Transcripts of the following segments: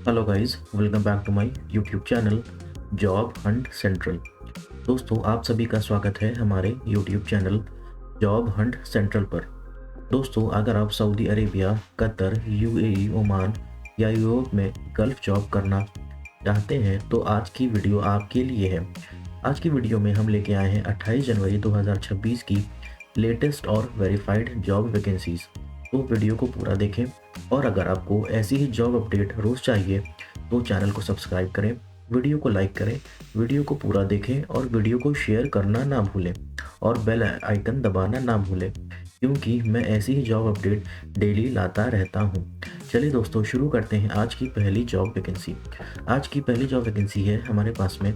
Hello guys, welcome back to my YouTube channel Job Hunt Central. दोस्तों, आप सभी का स्वागत है हमारे YouTube channel Job Hunt Central पर। दोस्तों, अगर आप Saudi Arabia, Qatar, UAE, Oman या यूरोप में गल्फ जॉब करना चाहते हैं तो आज की वीडियो आपके लिए है। आज की वीडियो में हम लेके आए हैं 28 जनवरी 2026 की लेटेस्ट और वेरीफाइड जॉब वैकेंसीज। तो वीडियो को पूरा देखें और अगर आपको ऐसी ही जॉब अपडेट रोज़ चाहिए तो चैनल को सब्सक्राइब करें, वीडियो को लाइक करें, वीडियो को पूरा देखें और वीडियो को शेयर करना ना भूलें और बेल आइकन दबाना ना भूलें, क्योंकि मैं ऐसी ही जॉब अपडेट डेली लाता रहता हूँ। चलिए दोस्तों, शुरू करते हैं आज की पहली जॉब वैकेंसी। आज की पहली जॉब वैकेंसी है हमारे पास में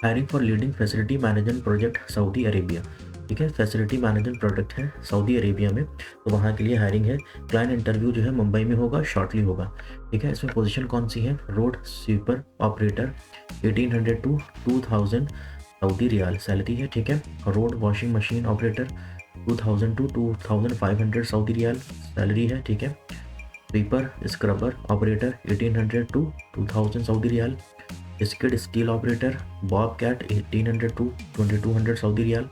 hiring for leading facility management project Saudi Arabia. ठीक है, फैसिलिटी मैनेजमेंट प्रोजेक्ट है सऊदी अरेबिया में, तो वहाँ के लिए हायरिंग है। क्लाइंट इंटरव्यू जो है मुंबई में होगा, शॉर्टली होगा। ठीक है, इसमें पोजीशन कौन सी है? Road sweeper operator, 1800 to 2000 Saudi riyal salary है। ठीक है, road washing machine operator 2000 to 2500 Saudi riyal salary है। ठीक है, sweeper scrubber operator 1800 to 2000 Saudi riyal. Skid steel operator Bobcat 1800 to 2200 Saudi riyal.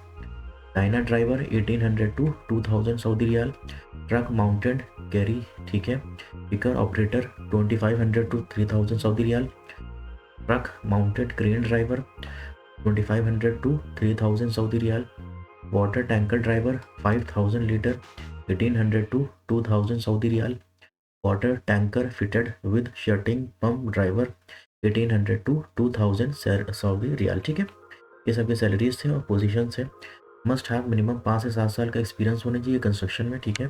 Dyna driver 1800 to 2000 Saudi riyal. Truck mounted carry, ठीक है, picker operator 2500 to 3000 Saudi riyal. Truck mounted crane driver 2500 to 3000 Saudi riyal. Water tanker driver 5000 litre 1800 to 2000 Saudi riyal. Water tanker fitted with shirting pump driver 1800 to 2000 Saudi riyal. ठीक है, ये सबके salaries थे और position है। Must have minimum 5 से 7 साल का एक्सपीरियंस होना चाहिए कंस्ट्रक्शन में। ठीक है,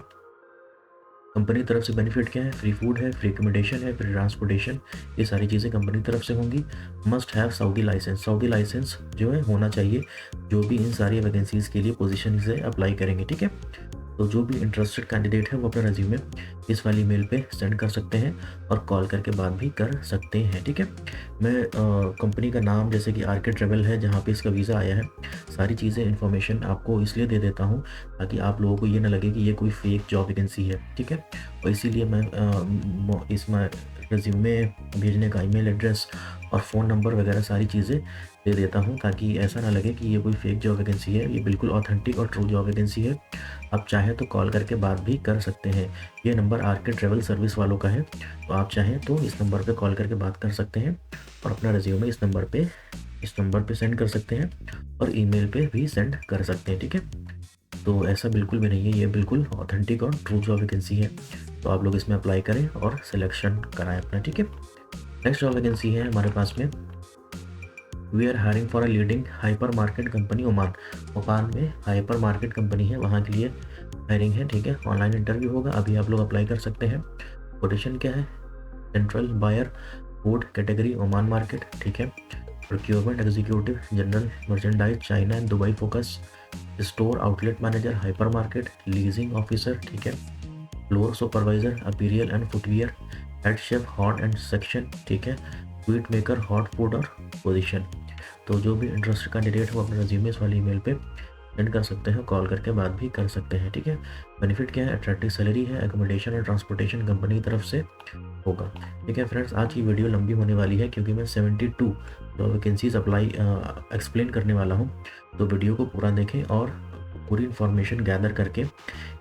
कंपनी तरफ से बेनिफिट क्या है? फ्री फूड है, फ्री एकोमोडेशन है, फ्री ट्रांसपोर्टेशन, ये सारी चीज़ें कंपनी तरफ से होंगी। Must have Saudi licence, Saudi licence जो है होना चाहिए जो भी इन सारी वैकेंसीज़ के लिए पोजीशन से अप्लाई करेंगे। ठीक है, तो जो भी इंटरेस्टेड कैंडिडेट है वो अपना रेज्यूमे इस वाली मेल पे सेंड कर सकते हैं और कॉल करके बात भी कर सकते हैं। ठीक है, मैं कंपनी का नाम जैसे कि आरके ट्रेवल है जहाँ पे इसका वीज़ा आया है, सारी चीज़ें इन्फॉर्मेशन आपको इसलिए दे देता हूँ ताकि आप लोगों को ये ना लगे कि ये कोई फेक जॉब वैकेंसी है। ठीक है, और इसीलिए मैं इसमें रेज्यूमे भेजने का ईमेल एड्रेस और फ़ोन नंबर वगैरह सारी चीज़ें दे देता हूँ ताकि ऐसा ना लगे कि ये कोई फेक जॉब वैकेंसी है। ये बिल्कुल ऑथेंटिक और ट्रू जॉब वैकेंसी है। आप चाहें तो कॉल करके बात भी कर सकते हैं। ये नंबर आरके ट्रैवल सर्विस वालों का है, तो आप चाहें तो इस नंबर पे कॉल करके बात कर सकते हैं और अपना रिज्यूमे इस नंबर पे सेंड कर सकते हैं और ईमेल पे भी सेंड कर सकते हैं। ठीक है, तो ऐसा बिल्कुल भी नहीं है, ये बिल्कुल ऑथेंटिक और ट्रू जॉब वैकेंसी है। तो आप लोग इसमें अप्लाई करें और सिलेक्शन कराएं अपना। ठीक है, नेक्स्ट जॉब वैकेंसी है हमारे पास में we are hiring for a leading hypermarket company Oman. Oman में हाइपर मार्केट कंपनी है, वहाँ के लिए हायरिंग है। ठीक है, ऑनलाइन इंटरव्यू होगा, अभी आप लोग अप्लाई कर सकते हैं। पोजीशन क्या है? Central buyer food category Oman market. ठीक है, procurement executive general merchandise China and Dubai focus. Store outlet manager hypermarket. Leasing officer, ठीक है, floor supervisor apparel and footwear. Head chef hot and section, ठीक है, sweet maker hot food और position. तो जो भी इंटरेस्टेड कैंडिडेट हो अपने रेज्यूमे इस वाली ईमेल पे सेंड कर सकते हैं, कॉल करके बात भी कर सकते हैं। ठीक है, बेनिफिट क्या है? अट्रैक्टिव सैलरी है, एकोमोडेशन और ट्रांसपोर्टेशन कंपनी की तरफ से होगा। ठीक है फ्रेंड्स, आज की वीडियो लंबी होने वाली है क्योंकि मैं 72 जो वैकेंसीज अप्लाई एक्सप्लेन करने वाला हूँ, तो वीडियो को पूरा देखें और पूरी इन्फॉर्मेशन गैदर करके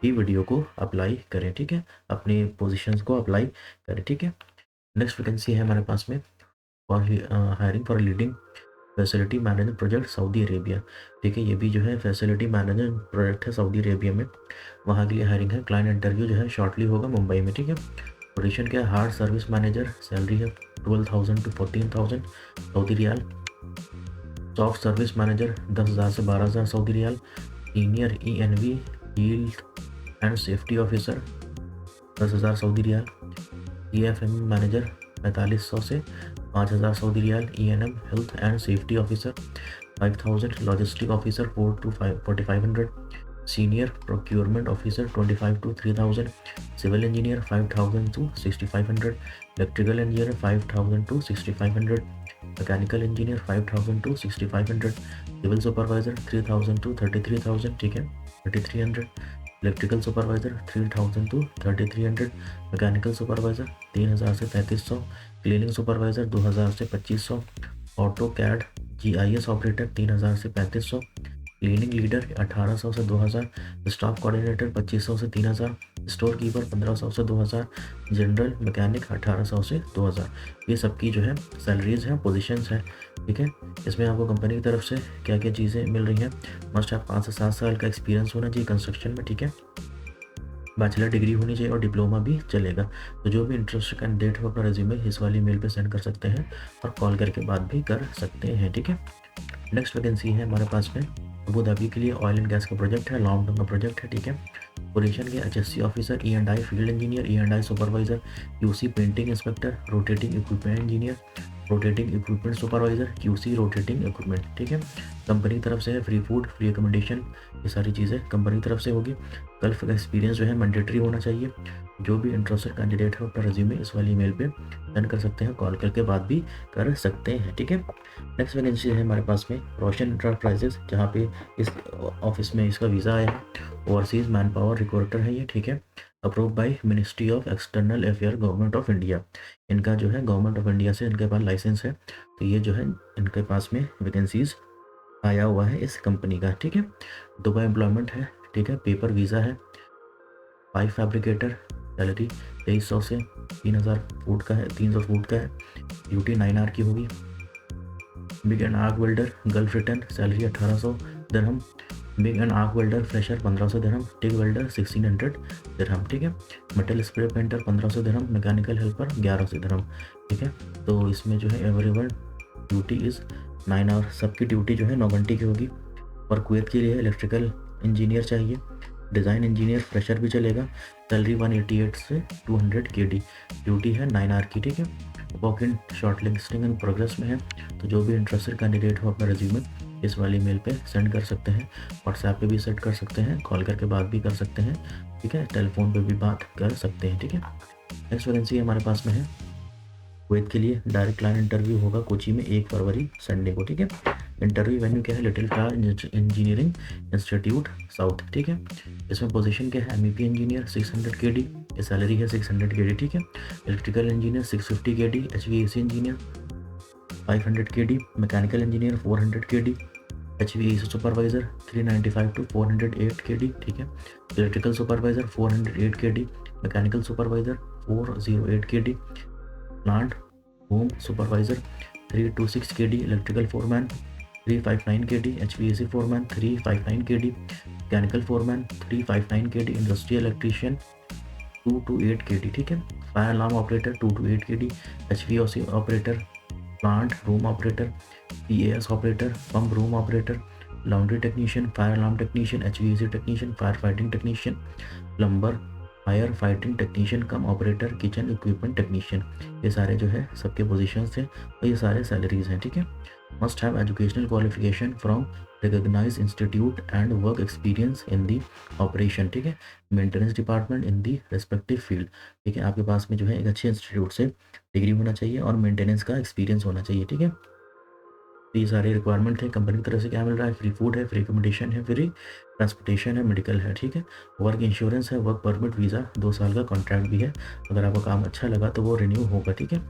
ही वीडियो को अप्लाई करें। ठीक है, अपनी पोजीशंस को अप्लाई करें। ठीक है, नेक्स्ट वैकेंसी है हमारे पास में for hiring for leading facility management project Saudi Arabia. ठीक है, ये भी जो है फैसिलिटी मैनेजमेंट प्रोजेक्ट है सऊदी अरेबिया में, वहाँ के लिए हायरिंग है। क्लाइंट इंटरव्यू जो है शॉर्टली होगा मुंबई में। ठीक है, पोजीशन क्या है? हार्ड सर्विस मैनेजर, सैलरी है 12,000 टू 14,000 सऊदी रियाल। सॉफ्ट सर्विस मैनेजर 10,000 से 12,000 सऊदी रियाल। Senior ENV health and safety officer 10,000 Saudi रियाल। EFM मैनेजर 4500 से 5,000 सऊदी रियाल। ENM health and safety officer 5,000। Logistic officer 4 to 4,500। Senior procurement officer 25 to 3,000। Civil engineer 5,000 to 6,500। Electrical engineer 5,000 to 6,500। Mechanical engineer 5,000 to 6,500। Civil supervisor 3,000 to 33,000। ठीक है, 3,300। Electrical supervisor 3000 to 3300, mechanical supervisor 3000 से 3300, cleaning supervisor 2000 से 2500, auto CAD GIS operator 3000 से 3500, cleaning leader 1800 से 2000, staff coordinator 2500 से 3000, store keeper 1500 से 2000, general mechanic 1800 से 2000। ये सबकी जो है सैलरीज हैं, पोजीशंस हैं, ठीक है। इसमें आपको कंपनी की तरफ से क्या क्या चीज़ें मिल रही हैं। मस्ट आप 5 से 7 साल का एक्सपीरियंस होना चाहिए कंस्ट्रक्शन में, ठीक है। बैचलर डिग्री होनी चाहिए और डिप्लोमा भी चलेगा। तो जो भी इंटरेस्टेड कैंडिडेट हो अपना रेज्यूमे इस वाली मेल पे सेंड कर सकते हैं और कॉल करके बात भी कर सकते हैं, ठीक है। नेक्स्ट वैकेंसी है हमारे पास में अबू धाबी के लिए ऑयल एंड गैस का प्रोजेक्ट है, लॉन्ग टर्म का प्रोजेक्ट है, ठीक है। पोजीशन के HSC officer, E&I field engineer, E&I supervisor, QC painting inspector, rotating equipment engineer, rotating equipment supervisor, QC rotating equipment, ठीक है। कंपनी की तरफ से है, फ्री फूड, फ्री अकोमोडेशन, ये सारी चीज़ें कंपनी की तरफ से होगी। गल्फ का एक्सपीरियंस जो है मैंडेटरी होना चाहिए। जो भी इंटरेस्टेड कैंडिडेट है अपना रेज्यूमे इस वाली ईमेल पे सेंड कर सकते हैं, कॉल करके बात भी कर सकते हैं, ठीक है। नेक्स्ट वैकेंसी है हमारे पास में रोशन इंटरप्राइजेस, जहाँ पे इस ऑफिस में इसका वीज़ा आया है। ओवरसीज मैन पावर रिक्रूटर है ये, ठीक है। Approve by ministry of external affair government of India. इनका जो है गवर्नमेंट ऑफ इंडिया से इनके पास लाइसेंस है, तो ये जो है इनके पास में वैकेंसीज आया हुआ है इस कंपनी का, ठीक है। दुबई एम्प्लॉयमेंट है, ठीक है। पेपर वीज़ा है। 5 फैब्रिकेटर, सैलरी 2300 से 3000 फुट का है, 300 फुट का है। ड्यूटी 9 आवर की होगी। Big and arc welder gulf return, salary 1800 dirham. Big and arc welder fresher 1500 dirham. Tick welder 1600 दिरहम, ठीक है। मेटल स्प्रे पेंटर 1500 दिरहम। मैकेनिकल हेल्पर 1100 दिरहम, ठीक है। तो इसमें जो है एवरीवन ड्यूटी इज़ 9 आवर, सबकी ड्यूटी जो है 9 घंटे की होगी। और कुवैत के लिए इलेक्ट्रिकल इंजीनियर चाहिए, डिज़ाइन इंजीनियर फ्रेशर भी चलेगा। सैलरी 188 से 200 KD, ड्यूटी है 9 आवर की, ठीक है। Walk in short listing in progress में है, तो जो भी इंटरेस्टेड कैंडिडेट हो अपना रेज्यूमे इस वाली मेल पे सेंड कर सकते हैं। व्हाट्सएप पे भी सेंड कर सकते हैं, कॉल करके बात भी कर सकते हैं, ठीक है। टेलीफोन पे भी बात कर सकते हैं, ठीक है। नेक्स्ट वैकेंसी हमारे पास में है कुवैत के लिए डायरेक्ट क्लाइंट इंटरव्यू होगा कोची में 1 फरवरी संडे को, ठीक है। इंटरव्यू वेन्यू क्या है, little Flower Engineering Institute south, ठीक है। इसमें पोजीशन क्या है, MEP इंजीनियर 600 KD, ये सैलरी है 600 KD, ठीक है। Electrical engineer 650 KD, HVAC engineer 500 KD, mechanical engineer 400 KD, HVAC supervisor 395 to 408 KD, ठीक है। Electrical supervisor 408 KD, mechanical supervisor 408 KD, plant home supervisor 326 KD, electrical foreman 359 KD, HVAC foreman 359 KD, mechanical foreman 359 KD, industrial electrician 2 to 8 KD, ठीक है। Fire alarm operator 2 to 8 KD, HVAC operator, plant room operator, PAS operator, pump room operator, laundry technician, fire alarm technician, HVAC technician, fire fighting technician, plumber, fire fighting technician come operator, kitchen equipment technician, ये सारे जो है सबके positions हैं और ये सारे salaries हैं, ठीक है। Must have educational qualification from recognised institute and work experience in the operation, ठीक है। Maintenance department in the respective field, ठीक है। आपके पास में जो है एक अच्छे इंस्टीट्यूट से डिग्री होना चाहिए और मेंटेनेंस का एक्सपीरियंस होना चाहिए, ठीक है। तो ये सारे रिक्वायरमेंट है। कंपनी की तरफ से क्या मिल रहा है, फ्री फूड है, फ्री अकोमोडेशन है, फ्री ट्रांसपोर्टेशन है, मेडिकल है, ठीक है। वर्क इंश्योरेंस है, वर्क परमिट, वीज़ा, 2 साल का कॉन्ट्रैक्ट भी है। अगर आपका काम अच्छा लगा तो वो रिन्यू होगा, ठीक है।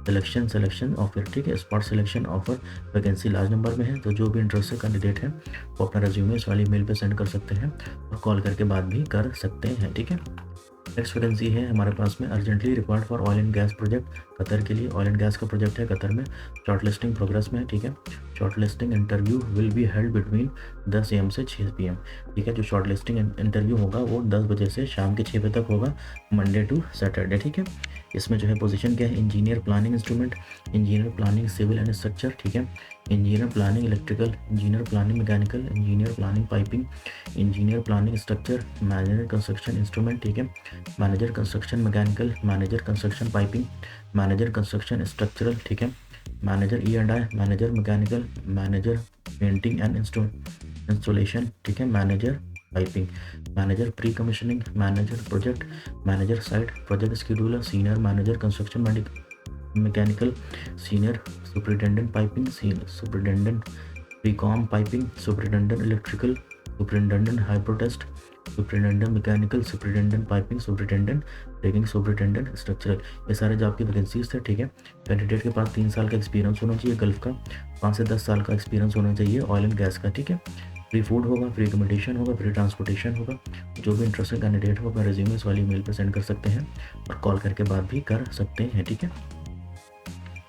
सिलेक्शन ऑफर, ठीक है। Spot selection offer, vacancy large number में है, तो जो भी इंटरेस्टेड कैंडिडेट है वो अपना रेज्यूमे इस वाली मेल पे सेंड कर सकते हैं और कॉल करके बात भी कर सकते हैं, ठीक है। नेक्स्ट वैकेंसी है हमारे पास में urgently required for oil and gas project, Qatar के लिए ऑयल एंड गैस का प्रोजेक्ट है कतर में। शॉर्ट लिस्टिंग प्रोग्रेस में है, ठीक है। Short listing interview will be held between 10 AM से 6 PM, ठीक है। जो शॉर्ट लिस्टिंग इंटरव्यू होगा वो 10 बजे से शाम के 6 बजे तक होगा, मंडे टू सैटरडे, ठीक है। इसमें जो है पोजीशन क्या है, engineer planning instrument, engineer planning civil and structure, ठीक है। Engineer planning electrical, engineer planning mechanical, engineer planning piping, engineer planning structure, manager construction instrument, ठीक है। Manager construction mechanical, manager construction piping, manager construction structural, ठीक है। Manager E&I, manager mechanical, manager painting and installation, ठीक है। Manager piping, manager pre commissioning, manager project, manager site project scheduler, senior manager construction mechanical, senior superintendent piping, superintendent precom piping, superintendent electrical, superintendent hydrotest, superintendent mechanical, superintendent piping, superintendent rigging, superintendent structural, ये सारे job की vacancies थे। ठीक है, candidate के पास 3 साल का experience होना चाहिए गल्फ का, 5 से 10 साल का एक्सपीरियंस होना चाहिए ऑयल एंड गैस का। ठीक है, फ्री फूड होगा, फ्री एकोमोडेशन होगा, फ्री ट्रांसपोर्टेशन होगा। जो भी इंटरेस्टेड कैंडिडेट हो अपना रिज्यूमे इस वाली मेल पर सेंड कर सकते हैं और कॉल करके बात भी कर सकते हैं। ठीक है,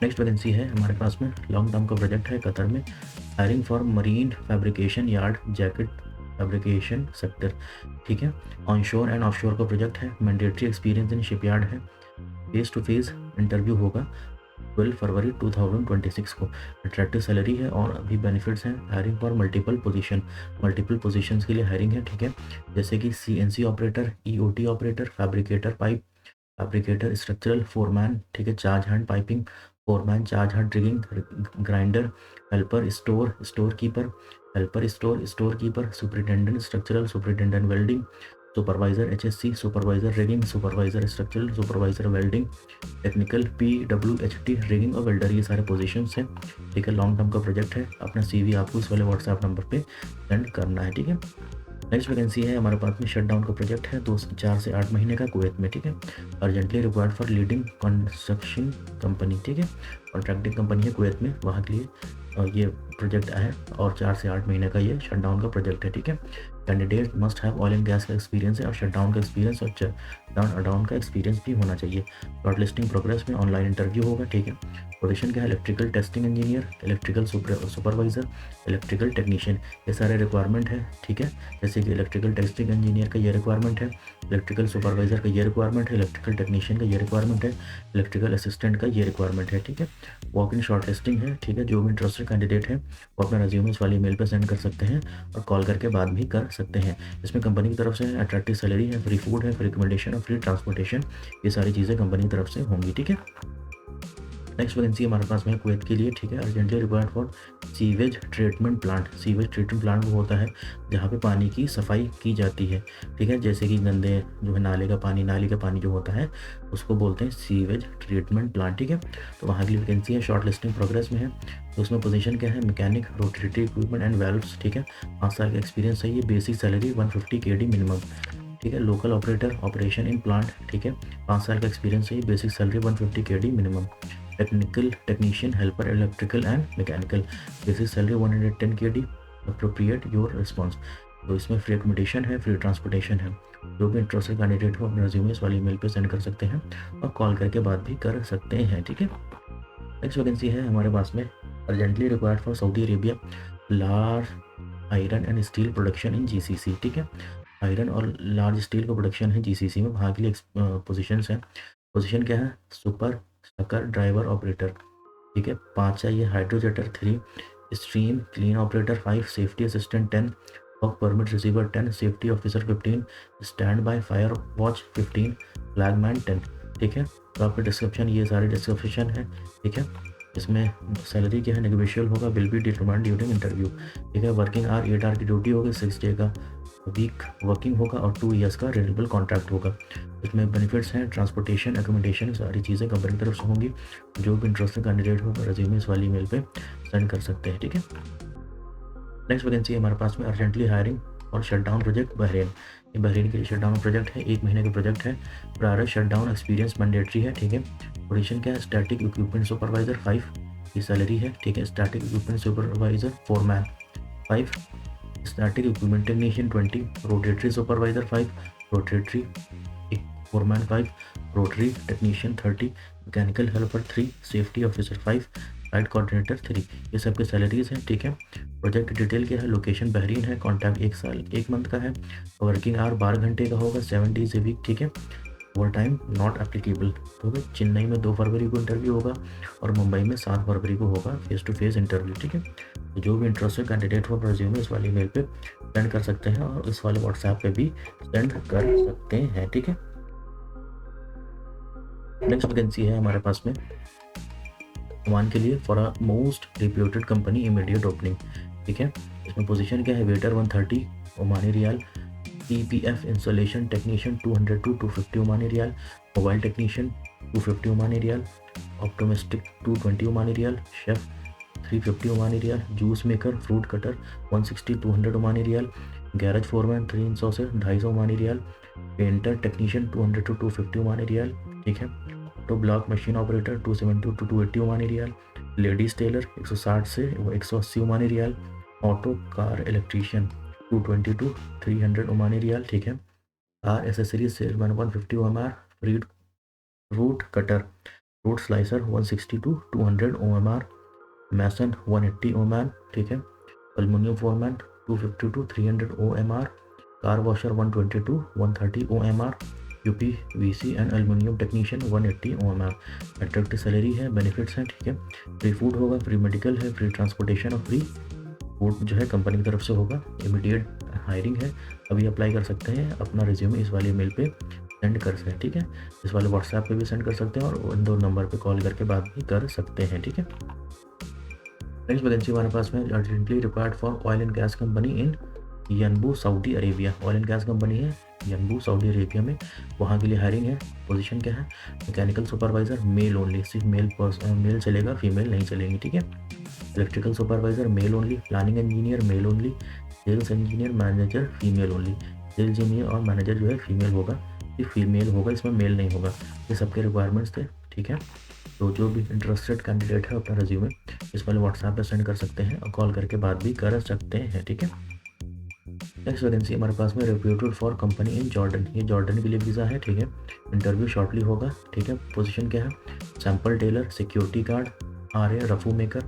नेक्स्ट वैकेंसी है हमारे पास में, लॉन्ग टर्म का प्रोजेक्ट है कतर में, hiring for marine fabrication yard jacket fabrication sector. ठीक है, ऑनशोर एंड ऑफशोर का प्रोजेक्ट है, मैंडेटरी एक्सपीरियंस इन शिपयार्ड है, फेस टू फेस इंटरव्यू होगा 12 फरवरी 2026 को। अट्रैक्टिव सैलरी है और अभी बेनिफिट्स हैं। हायरिंग फॉर मल्टीपल पोजीशंस के लिए हायरिंग है। ठीक है, जैसे कि CNC operator, EOT operator, fabricator pipe, fabricator structural, foreman, ठीक है, charge hand piping, foreman, charge hand rigging, grinder, helper store keeper, helper store keeper, superintendent structural, superintendent welding, supervisor HSC, supervisor rigging, supervisor structural, supervisor welding, technical PWHT rigging और welder, ये सारे positions हैं। ठीक है, long term का project है। अपना CV आपको इस वाले व्हाट्सएप नंबर पे सेंड करना है। ठीक है, नेक्स्ट वैकेंसी है हमारे पास में, शटडाउन का प्रोजेक्ट है 4 से 8 महीने का कुवैत में। ठीक है, urgently required for leading construction company. ठीक है, कॉन्ट्रैक्टिंग कंपनी है कुवैत में, वहाँ के लिए ये प्रोजेक्ट है और 4 से 8 महीने का ये शटडाउन का प्रोजेक्ट है। ठीक है, candidate must have oil and gas का एक्सपीरियंस है और शटडाउन का एक्सपीरियंस और डाउन का एक्सपीरियंस भी होना चाहिए। शॉर्ट लिस्टिंग प्रोग्रेस में, ऑनलाइन इंटरव्यू होगा। ठीक है, पोजीशन क्या है, electrical testing engineer, electrical supervisor, electrical technician, ये सारे रिक्वायरमेंट है। ठीक है, जैसे कि इलेक्ट्रिकल टेस्टिंग इंजीनियर का ये रिक्वायरमेंट है, इलेक्ट्रिकल सुपरवाइजर का ये रिक्वायरमेंट है, इलेक्ट्रिकल टेक्नीशियन का ये रिक्वायरमेंट है, इलेक्ट्रिकल असिस्टेंट का ये रिक्वायरमेंट है। ठीक है, वॉक इन शॉर्ट लिस्टिंग है। ठीक है, जो भी इंटरेस्टेड कैंडिडेट है वो अपना रेज्यूमे इस वाली मेल पर सेंड कर सकते हैं और कॉल करके बात भी कर सकते हैं। इसमें कंपनी की तरफ से अट्रैक्टिव सैलरी है, फ्री फूड है, फ्री एकोमोडेशन और फ्री ट्रांसपोर्टेशन, ये सारी चीज़ें कंपनी की तरफ से होंगी। ठीक है, नेक्स्ट वैकेंसी हमारे पास में कुवैत के लिए। ठीक है, urgently required for sewage treatment plant. Sewage treatment plant वो होता है जहाँ पे पानी की सफाई की जाती है। ठीक है, जैसे कि गंदे जो है नाली का पानी जो होता है उसको बोलते हैं सीवेज ट्रीटमेंट प्लांट। ठीक है, तो वहाँ की वैकेंसी है, शॉर्ट लिस्टिंग प्रोग्रेस में है। तो उसमें पोजीशन क्या है, mechanic, rotary equipment and valves. ठीक है, 5 साल का एक्सपीरियंस है। ये बेसिक सैलरी 150 KD मिनिमम। ठीक है, local operator, operation in plant. ठीक है, 5 साल का एक्सपीरियंस है। Basic salary 150 KD minimum. Technical technician, helper, electrical and mechanical, basic salary 110 KD, appropriate your response. तो इसमें फ्री एकोमोडेशन है, फ्री ट्रांसपोर्टेशन है। जो भी इंटरेस्टेड कैंडिडेट हो अपने रिज्यूमे इस वाली ईमेल पे सेंड कर सकते हैं और कॉल करके बात भी कर सकते हैं। ठीक है, नेक्स्ट वैकेंसी है हमारे पास में, urgently required for Saudi Arabia, large iron and steel production in GCC। ठीक है, आयरन और लार्ज स्टील का प्रोडक्शन है GCC में, वहाँ के लिए पोजीशंस हैं। पोजीशन क्या है, सुपर स्टकर ड्राइवर ऑपरेटर। ठीक है, 5 चाहिए, हाइड्रोजेटर 3, stream clean operator 5, safety assistant 10, work permit receiver 10, safety officer 15, stand by fire watch 15, flagman 10। ठीक है, तो आपका डिस्क्रिप्शन, ये सारे डिस्क्रिप्शन है। ठीक है, इसमें सैलरी क्या है, नेगोशिएबल होगा, will be determined during interview. ठीक है, वर्किंग आवर 8 आवर की ड्यूटी होगी, 6 डे का वीक वर्किंग होगा और 2 ईयर्स का रिन्यूएबल कॉन्ट्रैक्ट होगा। इसमें बेनिफिट्स हैं, ट्रांसपोर्टेशन, एकोमोडेशन, सारी चीज़ें कंपनी की तरफ से होंगी। जो भी इंटरेस्टेड कैंडिडेट हो रेज्यूमे इस वाली ईमेल पे सेंड कर सकते हैं। ठीक है, नेक्स्ट वैकेंसी है हमारे पास में, अर्जेंटली हायरिंग और शटडाउन प्रोजेक्ट बहरीन। ये बहरीन के लिए शटडाउन प्रोजेक्ट है, 1 महीने का प्रोजेक्ट है। प्रायर शटडाउन एक्सपीरियंस मैंडेटरी है। ठीक है, पोजीशन क्या है, स्टैटिक इक्विपमेंट सुपरवाइजर 5 की सैलरी है। ठीक है, static equipment supervisor foreman 5, static equipment technician 20, rotatory supervisor 5, rotatory foreman 5, rotary technician 30, mechanical helper 3, safety officer 5, site coordinator 3। ये सब के सैलरीज हैं। ठीक है, प्रोजेक्ट डिटेल क्या है, लोकेशन बहरीन है, कॉन्ट्रैक्ट 1 साल 1 मंथ का है, वर्किंग आवर 12 घंटे का होगा, 7 डेज ए वीक। ठीक है, ओवर टाइम नॉट एप्लीकेबल। तो चेन्नई में 2 फरवरी को इंटरव्यू होगा और मुंबई में 7 फरवरी को होगा फेस टू फेस इंटरव्यू। ठीक है, तो जो भी इंटरेस्टेड कैंडिडेट हो रेज्यूमे इस वाली मेल पे सेंड कर सकते हैं और इस वाले व्हाट्सएप पे भी सेंड कर सकते हैं। ठीक है, नेक्स्ट वैकेंसी है हमारे पास में ओमान के लिए, for a most reputed company, immediate opening. ठीक है, इसमें पोजीशन क्या है, वेटर 130 ओमानी रियाल, EPF installation technician 200 to 250 Omani रियाल, मोबाइल टेक्नीशियन 250 ओमानी रियाल, ऑप्टोमेस्टिक 220 ओमानी रियाल, शेफ 350 ओमानी रियाल, juice maker fruit cutter 160 200 Omani रियाल, गैरेज फोरमैन 300 से 250 ओमानी रियाल। पेंटर टेक्नीशियन 200 to 250 ओमानी रियाल, ठीक है। तो block machine operator 270 to 280 Omani रियाल। लेडीज टेलर 160 से 180 ओमानी रियाल। Auto car electrician 220 to 300 Omani रियाल, ठीक है। Car accessories salesman 150 OMR। Fruit cutter fruit slicer 160 to 200 OMR। Mason 180 OMR, ठीक है। Aluminium foreman 250 to 300 OMR। Car washer 120 to 130 OMR। UP VC and aluminium technician 180 OMR। Attractive salary है, benefits हैं, ठीक है। Free food होगा, free medical है, free transportation और free food जो है कंपनी की तरफ से होगा। इमीडिएट हायरिंग है, अभी अप्लाई कर सकते हैं। अपना रिज्यूमे इस वाले मेल पे सेंड कर सकते हैं, ठीक है। इस वाले व्हाट्सएप पे भी सेंड कर सकते हैं और इन दो नंबर पे कॉल करके बात भी कर सकते हैं, ठीक है। नेक्स्ट वैकेंसी हमारे पास में urgently required for oil and gas company in Yanbu Saudi Arabia. Oil and gas company है यनबू सऊदी अरेबिया में, वहाँ के लिए हायरिंग है। पोजीशन क्या है? मैकेनिकल सुपरवाइजर, मेल ओनली, सिर्फ मेल चलेगा, फीमेल नहीं चलेंगी, ठीक है। Electrical supervisor male only. Planning engineer male only. Sales engineer manager female only. Sales engineer और मैनेजर जो है फीमेल होगा, सिर्फ फीमेल होगा, इसमें मेल नहीं होगा। ये सबके रिक्वायरमेंट्स थे, ठीक है। तो जो भी इंटरेस्टेड कैंडिडेट है अपना रिज्यूमे इस वाले व्हाट्सएप पे सेंड कर सकते हैं और कॉल करके बात भी कर सकते हैं, ठीक है। नेक्स्ट वैकेंसी हमारे पास में reputed for company in Jordan. ये जॉर्डन के लिए वीज़ा है, ठीक है। इंटरव्यू शॉर्टली होगा, ठीक है। पोजीशन क्या है? सैंपल टेलर, सिक्योरिटी गार्ड, आर ए रफू maker,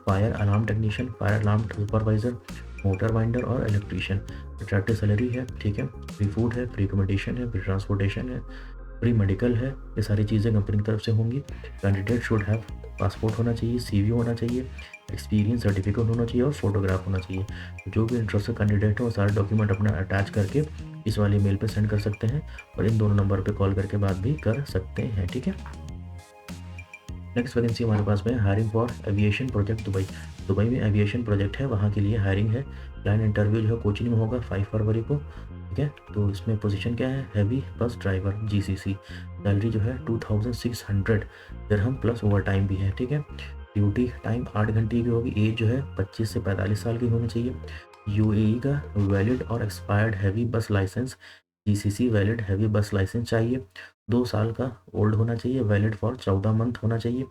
fire alarm technician, fire alarm supervisor, motor winder और इलेक्ट्रीशियन। अट्रैक्टिव सैलरी है, ठीक है। फ्री फूड है, फ्री अकोमोडेशन है, फ्री ट्रांसपोर्टेशन है, फ्री मेडिकल है। ये सारी चीज़ें कंपनी की तरफ से होंगी। कैंडिडेट शुड हैव पासपोर्ट होना चाहिए, सीवी होना चाहिए, एक्सपीरियंस सर्टिफिकेट होना चाहिए और फोटोग्राफ होना चाहिए। जो भी इंटरेस्टेड कैंडिडेट है वो सारे डॉक्यूमेंट अपना अटैच करके इस वाली मेल पे सेंड कर सकते हैं और इन दोनों नंबर पे कॉल करके बात भी कर सकते हैं, ठीक है। नेक्स्ट वैकेंसी हमारे पास में hiring for aviation project Dubai. Dubai में एविएशन प्रोजेक्ट है, वहाँ के लिए हायरिंग है। क्लाइंट इंटरव्यू जो है कोचिंग में होगा 5 फरवरी को, ठीक है। तो इसमें पोजीशन क्या है? Heavy bus driver, GCC. Salary जो है 2600 दिरहम प्लस ओवर टाइम भी है, ठीक है। ड्यूटी टाइम 8 घंटे की होगी। एज जो है 25 से 45 साल की होनी चाहिए। यूएई का वैलिड और एक्सपायर्ड हैवी बस लाइसेंस, जीसीसी वैलिड हैवी बस लाइसेंस चाहिए। 2 साल का ओल्ड होना चाहिए, वैलिड फॉर 14 मंथ होना चाहिए।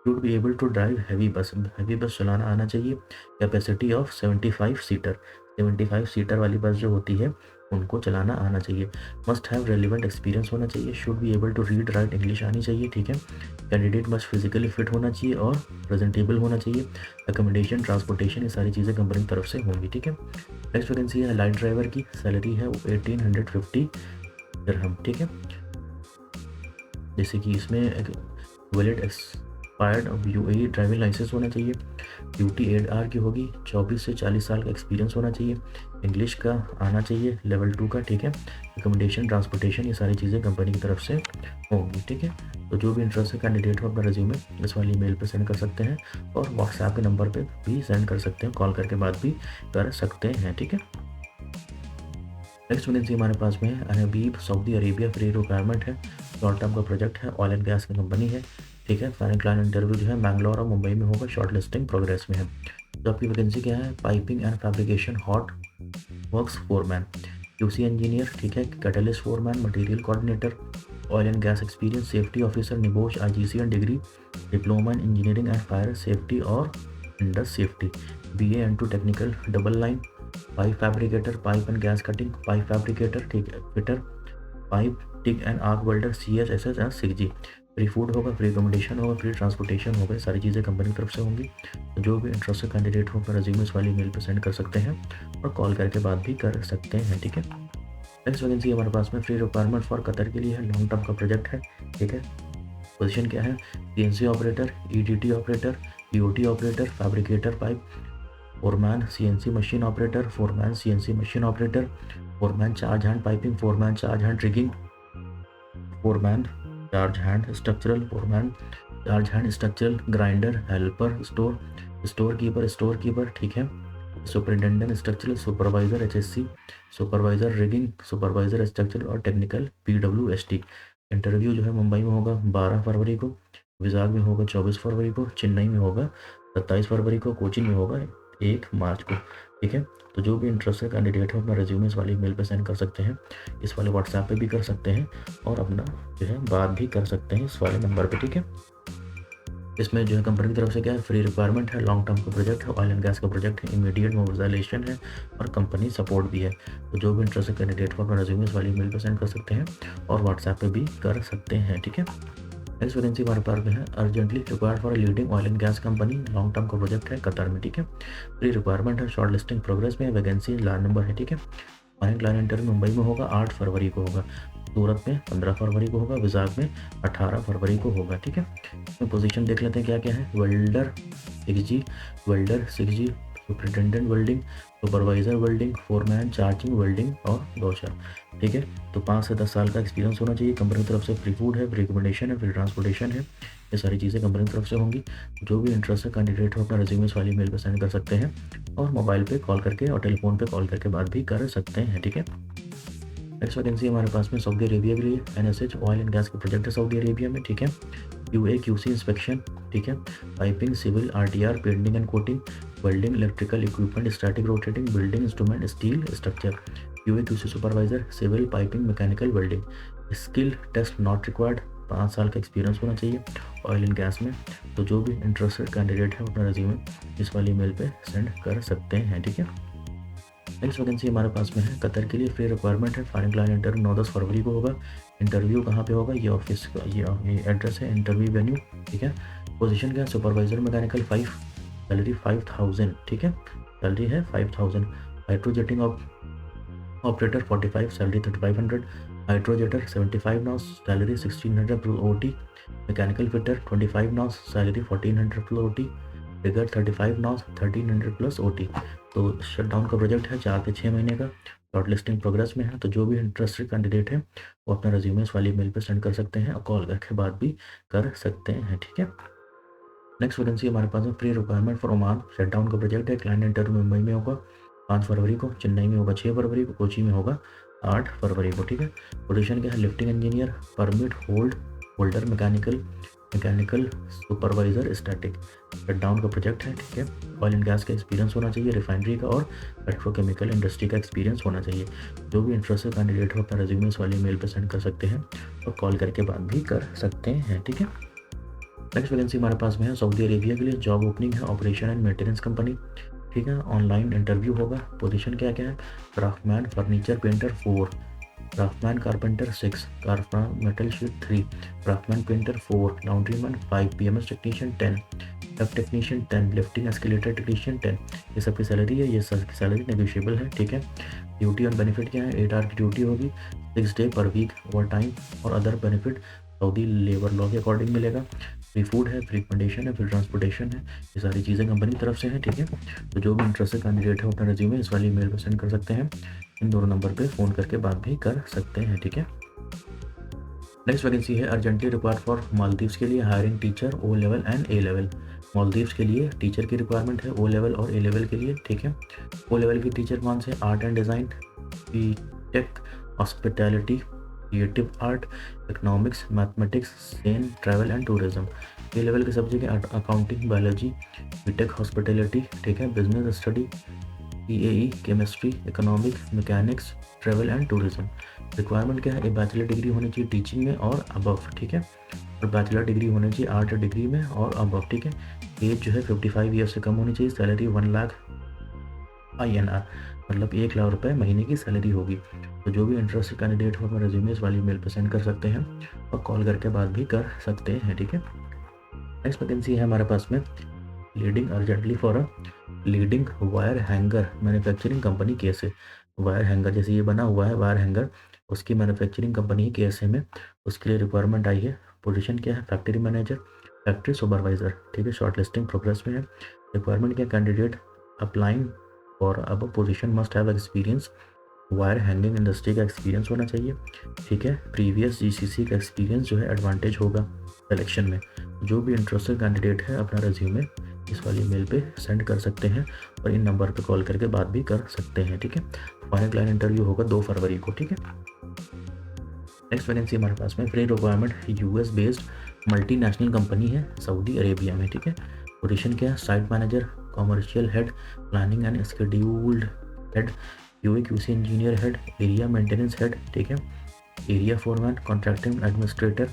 Should be able to drive heavy bus चलाना आना चाहिए। कैपेसिटी ऑफ 75 सीटर, 75 सीटर वाली बस जो होती है उनको चलाना आना चाहिए। मस्ट हैव रेलिवेंट एक्सपीरियंस होना चाहिए। Should be able to read write English आनी चाहिए, ठीक है। कैंडिडेट मस्ट फिजिकली फिट होना चाहिए और प्रेजेंटेबल होना चाहिए। अकोमोडेशन, ट्रांसपोर्टेशन, ये सारी चीज़ें कंपनी की तरफ से होंगी, ठीक है। नेक्स्ट वैकेंसी है लाइट ड्राइवर की। सैलरी है 1850 दिरहम, ठीक है। जैसे कि इसमें valid expired of UAE driving licence होना चाहिए। ड्यूटी 8 आवर की होगी। 24 से 40 साल का एक्सपीरियंस होना चाहिए। इंग्लिश का आना चाहिए लेवल 2 का, ठीक है। अकोमोडेशन, ट्रांसपोर्टेशन, ये सारी चीज़ें कंपनी की तरफ से होंगी, ठीक है। तो जो भी इंटरेस्ट है कैंडिडेट हो अपना रिज्यूमे इस वाली मेल पे सेंड कर सकते हैं और व्हाट्सएप के नंबर पे भी सेंड कर सकते हैं, कॉल करके बात भी कर सकते हैं, ठीक है। नेक्स्ट वैकेंसी हमारे पास में है अनहबीब सऊदी अरेबिया। फ्री रिक्वायरमेंट है, शॉर्ट टर्म का प्रोजेक्ट है, ऑयल एंड गैस की कंपनी है, ठीक है। फाइनल क्लाइंट इंटरव्यू जो है बैंगलोर और मुंबई में होगा। शॉर्ट लिस्टिंग प्रोग्रेस में है। तो आपकी वैकेंसी क्या है? Piping and fabrication hot works foreman, UC engineer, ठीक है। Catalyst foreman, material coordinator, oil and gas experience, safety officer, NEBOSH IGC and degree, diploma in engineering and fire safety और इंडस safety, BA into technical double line, pipe fabricator, pipe and gas cutting, pipe fabricator, ठीक है, fitter, pipe TIG and arc welder, CSSS and 6G। Free food होगा, free accommodation होगा, free transportation होगा, सारी चीज़ें company की तरफ से होंगी। तो जो भी इंटरेस्टेड कैंडिडेट हो अपना रिज्यूमे इस वाली मेल पर सेंड कर सकते हैं और कॉल करके बात भी कर सकते हैं, ठीक है। नेक्स्ट वैकेंसी हमारे पास में फ्री रिक्वायरमेंट फॉर कतर के लिए है। लॉन्ग टर्म का प्रोजेक्ट है, ठीक है। पोजीशन क्या है? CNC operator, EDT operator, POT operator, fabricator pipe, foreman CNC machine operator, foreman CNC machine operator, foreman charge hand piping, foreman charge hand rigging, foreman charge hand structural, foreman charge hand structural, grinder, helper, store keeper, ठीक है। Superintendent structural, supervisor HSC, supervisor rigging, supervisor structural और technical PWST। Interview जो है मुंबई में होगा 12 फरवरी को, विजाग में होगा 24 फरवरी को, चेन्नई में होगा 27 फरवरी को, कोचिन में होगा 1 मार्च को, ठीक है। तो जो भी इंटरेस्टेड कैंडिडेट है अपना रिज्यूमे इस वाली मेल पे सेंड कर सकते हैं, इस वाले व्हाट्सएप पे भी कर सकते हैं और अपना जो है बात भी कर सकते हैं इस वाले नंबर पे, ठीक है। इसमें जो है कंपनी की तरफ से क्या है, फ्री रिक्वायरमेंट है, लॉन्ग टर्म का प्रोजेक्ट है, ऑयल एंड गैस का प्रोजेक्ट है, इमीडिएट मोबिलाइजेशन है और कंपनी सपोर्ट भी है। तो जो भी इंटरेस्टेड कैंडिडेट को अपना रिज्यूमे इस वाली मेल पे सेंड कर सकते हैं और व्हाट्सएप पे भी कर सकते हैं, ठीक है। नेक्स्ट वैकेंसी हमारे पास में है, urgently required for leading oil and gas company, long term का प्रोजेक्ट है कतर में, ठीक है। फ्री रिक्वायरमेंट है, शॉर्ट लिस्टिंग प्रोग्रेस में, वैकेंसी लार्ज नंबर है, ठीक है। फाइनल क्लाइंट इंटरव्यू मुंबई में होगा 8 फरवरी को होगा, सूरत में 15 फरवरी को होगा, विजाग में 18 फरवरी को होगा, ठीक है। इसमें पोजीशन देख लेते हैं क्या क्या है, welder 6G, welder 6G, superintendent welding, supervisor welding, foreman charging welding और डॉशर, ठीक है। तो 5 से 10 साल का एक्सपीरियंस होना चाहिए। कंपनी की तरफ से फ्री फूड है, फ्री एकोमोडेशन है, फ्री ट्रांसपोर्टेशन है, ये सारी चीज़ें कंपनी की तरफ से होंगी। जो भी इंटरेस्ट है कैंडिडेट हो अपना रिज्यूमे इस वाली मेल पर सेंड कर सकते हैं और मोबाइल पे कॉल करके और टेलीफोन पे कॉल करके बात भी कर सकते हैं, ठीक है। नेक्स्ट वैकेंसी हमारे पास में सऊदी अरेबिया के लिए NSH ऑयल एंड गैस के प्रोजेक्ट है सऊदी अरेबिया में, ठीक है। QA QC इंस्पेक्शन, ठीक है। Piping, civil, RTR, painting and coating, welding, electrical equipment, static rotating, building instrument, steel structure, QA QC supervisor, civil, piping, mechanical, welding. Skill test not required, 5 साल का experience होना चाहिए oil and gas में। तो जो भी इंटरेस्टेड कैंडिडेट है अपना रिज्यूमे इस वाली मेल पे सेंड कर सकते हैं, ठीक है। नेक्स्ट वैकेंसी हमारे पास में है कतर के लिए, फ्री रिक्वायरमेंट है, फाइनल क्लाइंट इंटरव्यू 9-10 फरवरी को होगा। इंटरव्यू कहाँ पे होगा, ये ऑफिस का ये एड्रेस है, इंटरव्यू वेन्यू, ठीक है। पोजीशन क्या है, सुपरवाइजर मैकेनिकल 5, सैलरी 5000, ठीक है। सैलरी है 5000। Hydrojetting operator 45, salary 3500। Hydrojetter 75 nos, salary 1600 plus OT। Mechanical fitter 25 nos, salary 1400 plus OT। Figure 35 nos, 1300 plus OT। तो शटडाउन का प्रोजेक्ट है 4 से 6 महीने का, शॉर्ट लिस्टिंग प्रोग्रेस में है। तो जो भी इंटरेस्टेड कैंडिडेट है वो अपना रिज्यूमे इस वाली मेल पे सेंड कर सकते हैं और कॉल करके बात भी कर सकते हैं, ठीक है। नेक्स्ट वैकेंसी हमारे पास है, free requirement for Oman, shutdown का प्रोजेक्ट है, क्लाइंट इंटरव्यू मुंबई में होगा 5 फरवरी को, चेन्नई में होगा 6 फरवरी को, कोची में होगा 8 फरवरी को, ठीक है। पोजीशन क्या है, lifting engineer, permit holder, mechanical supervisor, static. Shutdown का प्रोजेक्ट है, ठीक है। ऑयल एंड गैस का एक्सपीरियंस होना चाहिए, रिफाइनरी का और पेट्रोकेमिकल इंडस्ट्री का एक्सपीरियंस होना चाहिए। जो भी इंटरेस्टेड कैंडिडेट हो अपना रिज्यूमे इस वाली मेल पर सेंड कर सकते हैं और कॉल करके बात भी कर सकते हैं, ठीक है। नेक्स्ट वैकेंसी हमारे पास में है सऊदी अरेबिया के लिए, जॉब ओपनिंग है, ऑपरेशन एंड मेंटेनेंस कंपनी, ठीक है। ऑनलाइन इंटरव्यू होगा। पोजीशन क्या क्या है, craftsman furniture painter 4, craftsman carpenter 6, craftsman metal sheet 3, craftsman painter 4, लाउंड्रीमैन 5, PMS technician 10, tough technician 10, lifting escalator technician 10। ये सबकी सैलरी है, ये सबकी सैलरी नेगोशिएबल है, ठीक है। ड्यूटी और बेनिफिट क्या है, 8 आवर की ड्यूटी होगी, 6 day per week overtime और other benefit Saudi labour law के अकॉर्डिंग मिलेगा। फ्री फूड है, फ्री एकोमोडेशन है, फ्री ट्रांसपोर्टेशन है, ये सारी चीज़ें कंपनी की तरफ से हैं, ठीक है। तो जो भी इंटरेस्टेड कैंडिडेट है अपना रिज्यूमे इस वाली मेल पर सेंड कर सकते हैं, इन दोनों नंबर पे फ़ोन करके बात भी कर सकते हैं, ठीक है। नेक्स्ट वैकेंसी है, अर्जेंटली रिक्वायर्ड फॉर मालदीव्स के लिए, hiring teacher O level and A level. Maldives के लिए टीचर की रिक्वायरमेंट है O लेवल और A लेवल के लिए, ठीक है। O लेवल की टीचर कौन से, art and design, BTech, hospitality, creative art, economics, mathematics, Sen, travel and tourism. A level के सब्जेक्ट है अकाउंटिंग, बायोलॉजी, BTech हॉस्पिटैलिटी, ठीक है, business study, PAE chemistry, economics, mechanics, travel and tourism. Requirement क्या है, एक बैचलर डिग्री होनी चाहिए teaching में और अबव, ठीक है। और बैचलर डिग्री होनी चाहिए आर्ट डिग्री में और अबव, ठीक है। एज जो है 55 ईयर से कम होनी चाहिए। सैलरी 1 लाख INR, मतलब 1 लाख रुपए महीने की सैलरी होगी। तो जो भी इंटरेस्टेड कैंडिडेट हो अपना रिज्यूमे इस वाली मेल पर सेंड कर सकते हैं और कॉल करके बात भी कर सकते हैं, ठीक है। नेक्स्ट वैकेंसी है हमारे पास में, leading urgently for a leading wire hanger manufacturing company KSA। Wire hanger जैसे ये बना हुआ है वायर हैंगर, उसकी मैन्युफैक्चरिंग कंपनी है KSA में, उसके लिए रिक्वायरमेंट आई है। पोजीशन क्या है, फैक्ट्री मैनेजर, फैक्ट्री सुपरवाइजर, ठीक है। शॉर्ट लिस्टिंग प्रोग्रेस में है। रिक्वायरमेंट क्या, कैंडिडेट अप्लाइंग फॉर अब position must have experience, wire hanging industry का एक्सपीरियंस होना चाहिए, ठीक है। प्रीवियस GCC का एक्सपीरियंस जो है एडवांटेज होगा सिलेक्शन में। जो भी इंटरेस्टेड कैंडिडेट है अपना रिज्यूमे इस वाली मेल पे सेंड कर सकते हैं और इन नंबर पे कॉल करके बात भी कर सकते हैं, ठीक है। फाइनल क्लाइंट इंटरव्यू होगा 2 फरवरी को, ठीक है। नेक्स्ट वैकेंसी हमारे पास में, free requirement US based multinational company है सऊदी अरेबिया में, ठीक है। पोजीशन क्या है, site manager, commercial head, planning and scheduled head, QA QC engineer head, area maintenance head, ठीक है, area foreman, contracting administrator,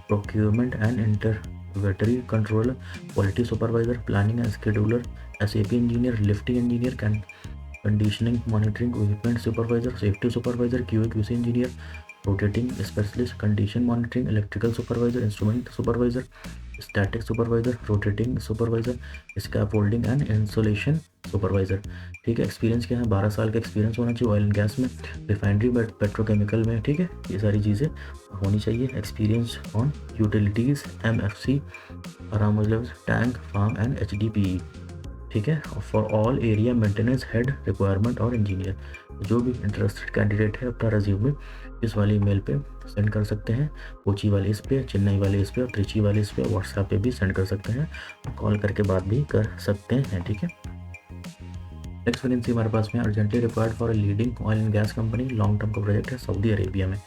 procurement and inventory controller, quality supervisor, planning and scheduler, SAP engineer, lifting engineer, conditioning monitoring equipment supervisor, safety supervisor, QA QC engineer, rotating specialist, condition monitoring, electrical supervisor, instrument supervisor, static supervisor, rotating supervisor, scaffolding and insulation supervisor, ठीक है। Experience क्या है, 12 साल का experience होना चाहिए oil and gas में, refinery petrochemical में, ठीक है, ये सारी चीज़ें होनी चाहिए। एक्सपीरियंस ऑन यूटिलिटीज़, MFC, आराम मतलब टैंक, फार्म एंड HDPE, ठीक है, for all area maintenance head requirement और इंजीनियर। जो भी इंटरेस्टेड कैंडिडेट है अपना रिज्यूमे इस वाली ईमेल पे सेंड कर सकते हैं, कोची वाले इस पे, चेन्नई वाले इस पे और त्रिची वाले इस पे, व्हाट्सएप पे भी सेंड कर सकते हैं, कॉल करके बात भी कर सकते हैं, ठीक है। नेक्स्ट वैकेंसी हमारे पास में urgently required for leading oil and gas company, long term का प्रोजेक्ट है सऊदी अरेबिया में।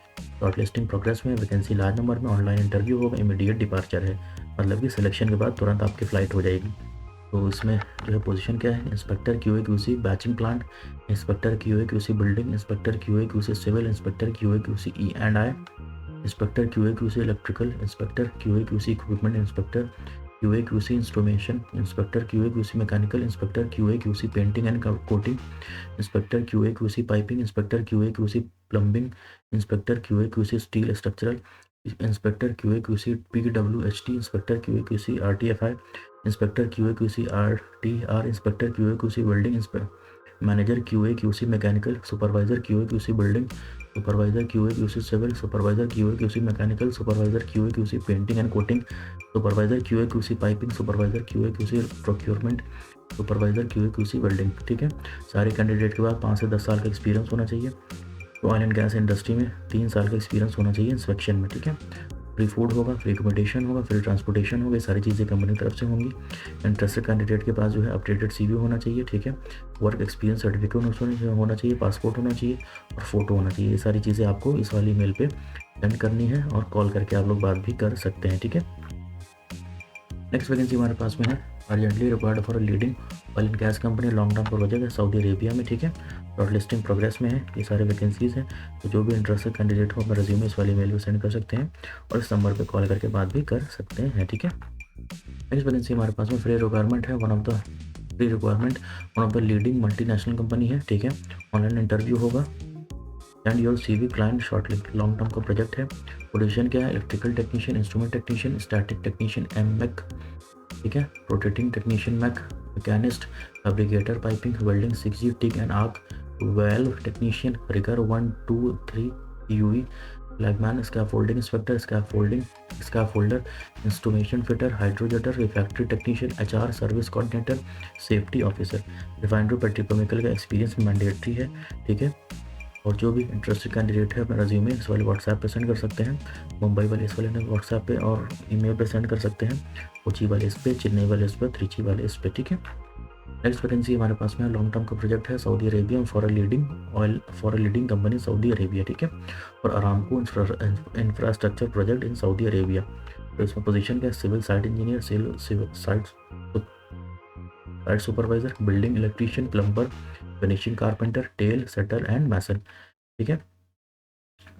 शॉर्ट लिस्टिंग प्रोग्रेस में, वैकेंसी लार्ज नंबर में, ऑनलाइन इंटरव्यू होगा, इमीडिएट डिपार्चर है, मतलब कि सिलेक्शन के बाद तुरंत आपकी फ़्लाइट हो जाएगी। तो इसमें जो है पोजीशन क्या है, inspector QA QC batching plant, inspector QA QC building, inspector QA QC civil, inspector QA QC E&I, inspector QA QC electrical, inspector QA QC equipment, inspector QA QC instrumentation, inspector QA QC mechanical, inspector QA QC painting and coating, inspector QA QC piping, inspector QA QC plumbing, inspector QA QC steel structural, inspector QA QC PWHT, inspector QA QC RTFI, inspector QA QC RTR, inspector QA QC welding, manager QA QC mechanical, supervisor QA QC building, supervisor QA QC civil, supervisor QA QC mechanical, supervisor QA QC painting and coating, supervisor QA QC piping, supervisor QA QC procurement, supervisor QA QC welding, ठीक है। सारे candidate के बाद 5 से 10 साल का experience होना चाहिए। ऑयल एंड गैस इंडस्ट्री में 3 साल का एक्सपीरियंस होना चाहिए इंस्पेक्शन में, ठीक है। फ्री फूड होगा, फ्री एकोमोडेशन होगा, फ्री ट्रांसपोर्टेशन होगा, ये सारी चीज़ें कंपनी की तरफ से होंगी। इंटरेस्टेड कैंडिडेट के पास जो है अपडेटेड CV होना चाहिए, ठीक है। वर्क एक्सपीरियंस सर्टिफिकेट होना चाहिए, पासपोर्ट होना चाहिए और फोटो होना चाहिए। ये सारी चीज़ें आपको इस वाली मेल पे सेंड करनी है और कॉल करके आप लोग बात भी कर सकते हैं, ठीक है। नेक्स्ट वैकेंसी हमारे पास में है urgently required for leading oil and gas company, long term project है सऊदी अरेबिया में, ठीक है। शॉर्ट लिस्टिंग प्रोग्रेस में है, ये सारे वैकेंसीज़ हैं। तो जो भी इंटरेस्टेड कैंडिडेट हो अपना रिज्यूमे इस वाली मेल पे सेंड कर सकते हैं और इस नंबर पे कॉल करके बात भी कर सकते हैं, ठीक है। नेक्स्ट वैकेंसी हमारे पास में फ्री रिक्वायरमेंट है, one of the leading multinational company है, ठीक है। ऑनलाइन इंटरव्यू होगा and your CV client shortlist, long term का प्रोजेक्ट है। पोजीशन क्या है, electrical technician, instrument technician, static technician, MEC, ठीक है, rotating technician, machinist, fabricator, piping, welding, 6G TIG and arc, valve technician, rigger 1, 2, 3 UE, flagman, scaffolding inspector, scaffolder, instrumentation fitter, hydrojetter, refractory technician, HR service coordinator, safety officer. Refinery petrochemical का experience mandatory है, ठीक है। और जो भी interested candidate है अपना resume इस वाले व्हाट्सएप पे सेंड कर सकते हैं, मुंबई वाले इस वाले व्हाट्सएप पे और ईमेल पे सेंड कर सकते हैं, कोची वाले इस पे, चेन्नई वाले इस पे, त्रिची वाले इस पे, ठीक है। नेक्स्ट वैकेंसी हमारे पास में लॉन्ग टर्म का प्रोजेक्ट है Saudi Arabia for a leading company Saudi Arabia, ठीक है, और Aramco infrastructure project in Saudi Arabia. तो इसमें पोजीशन क्या है, civil site engineer, civil site supervisor, building electrician, plumber, finishing carpenter, tile setter and mason, ठीक है।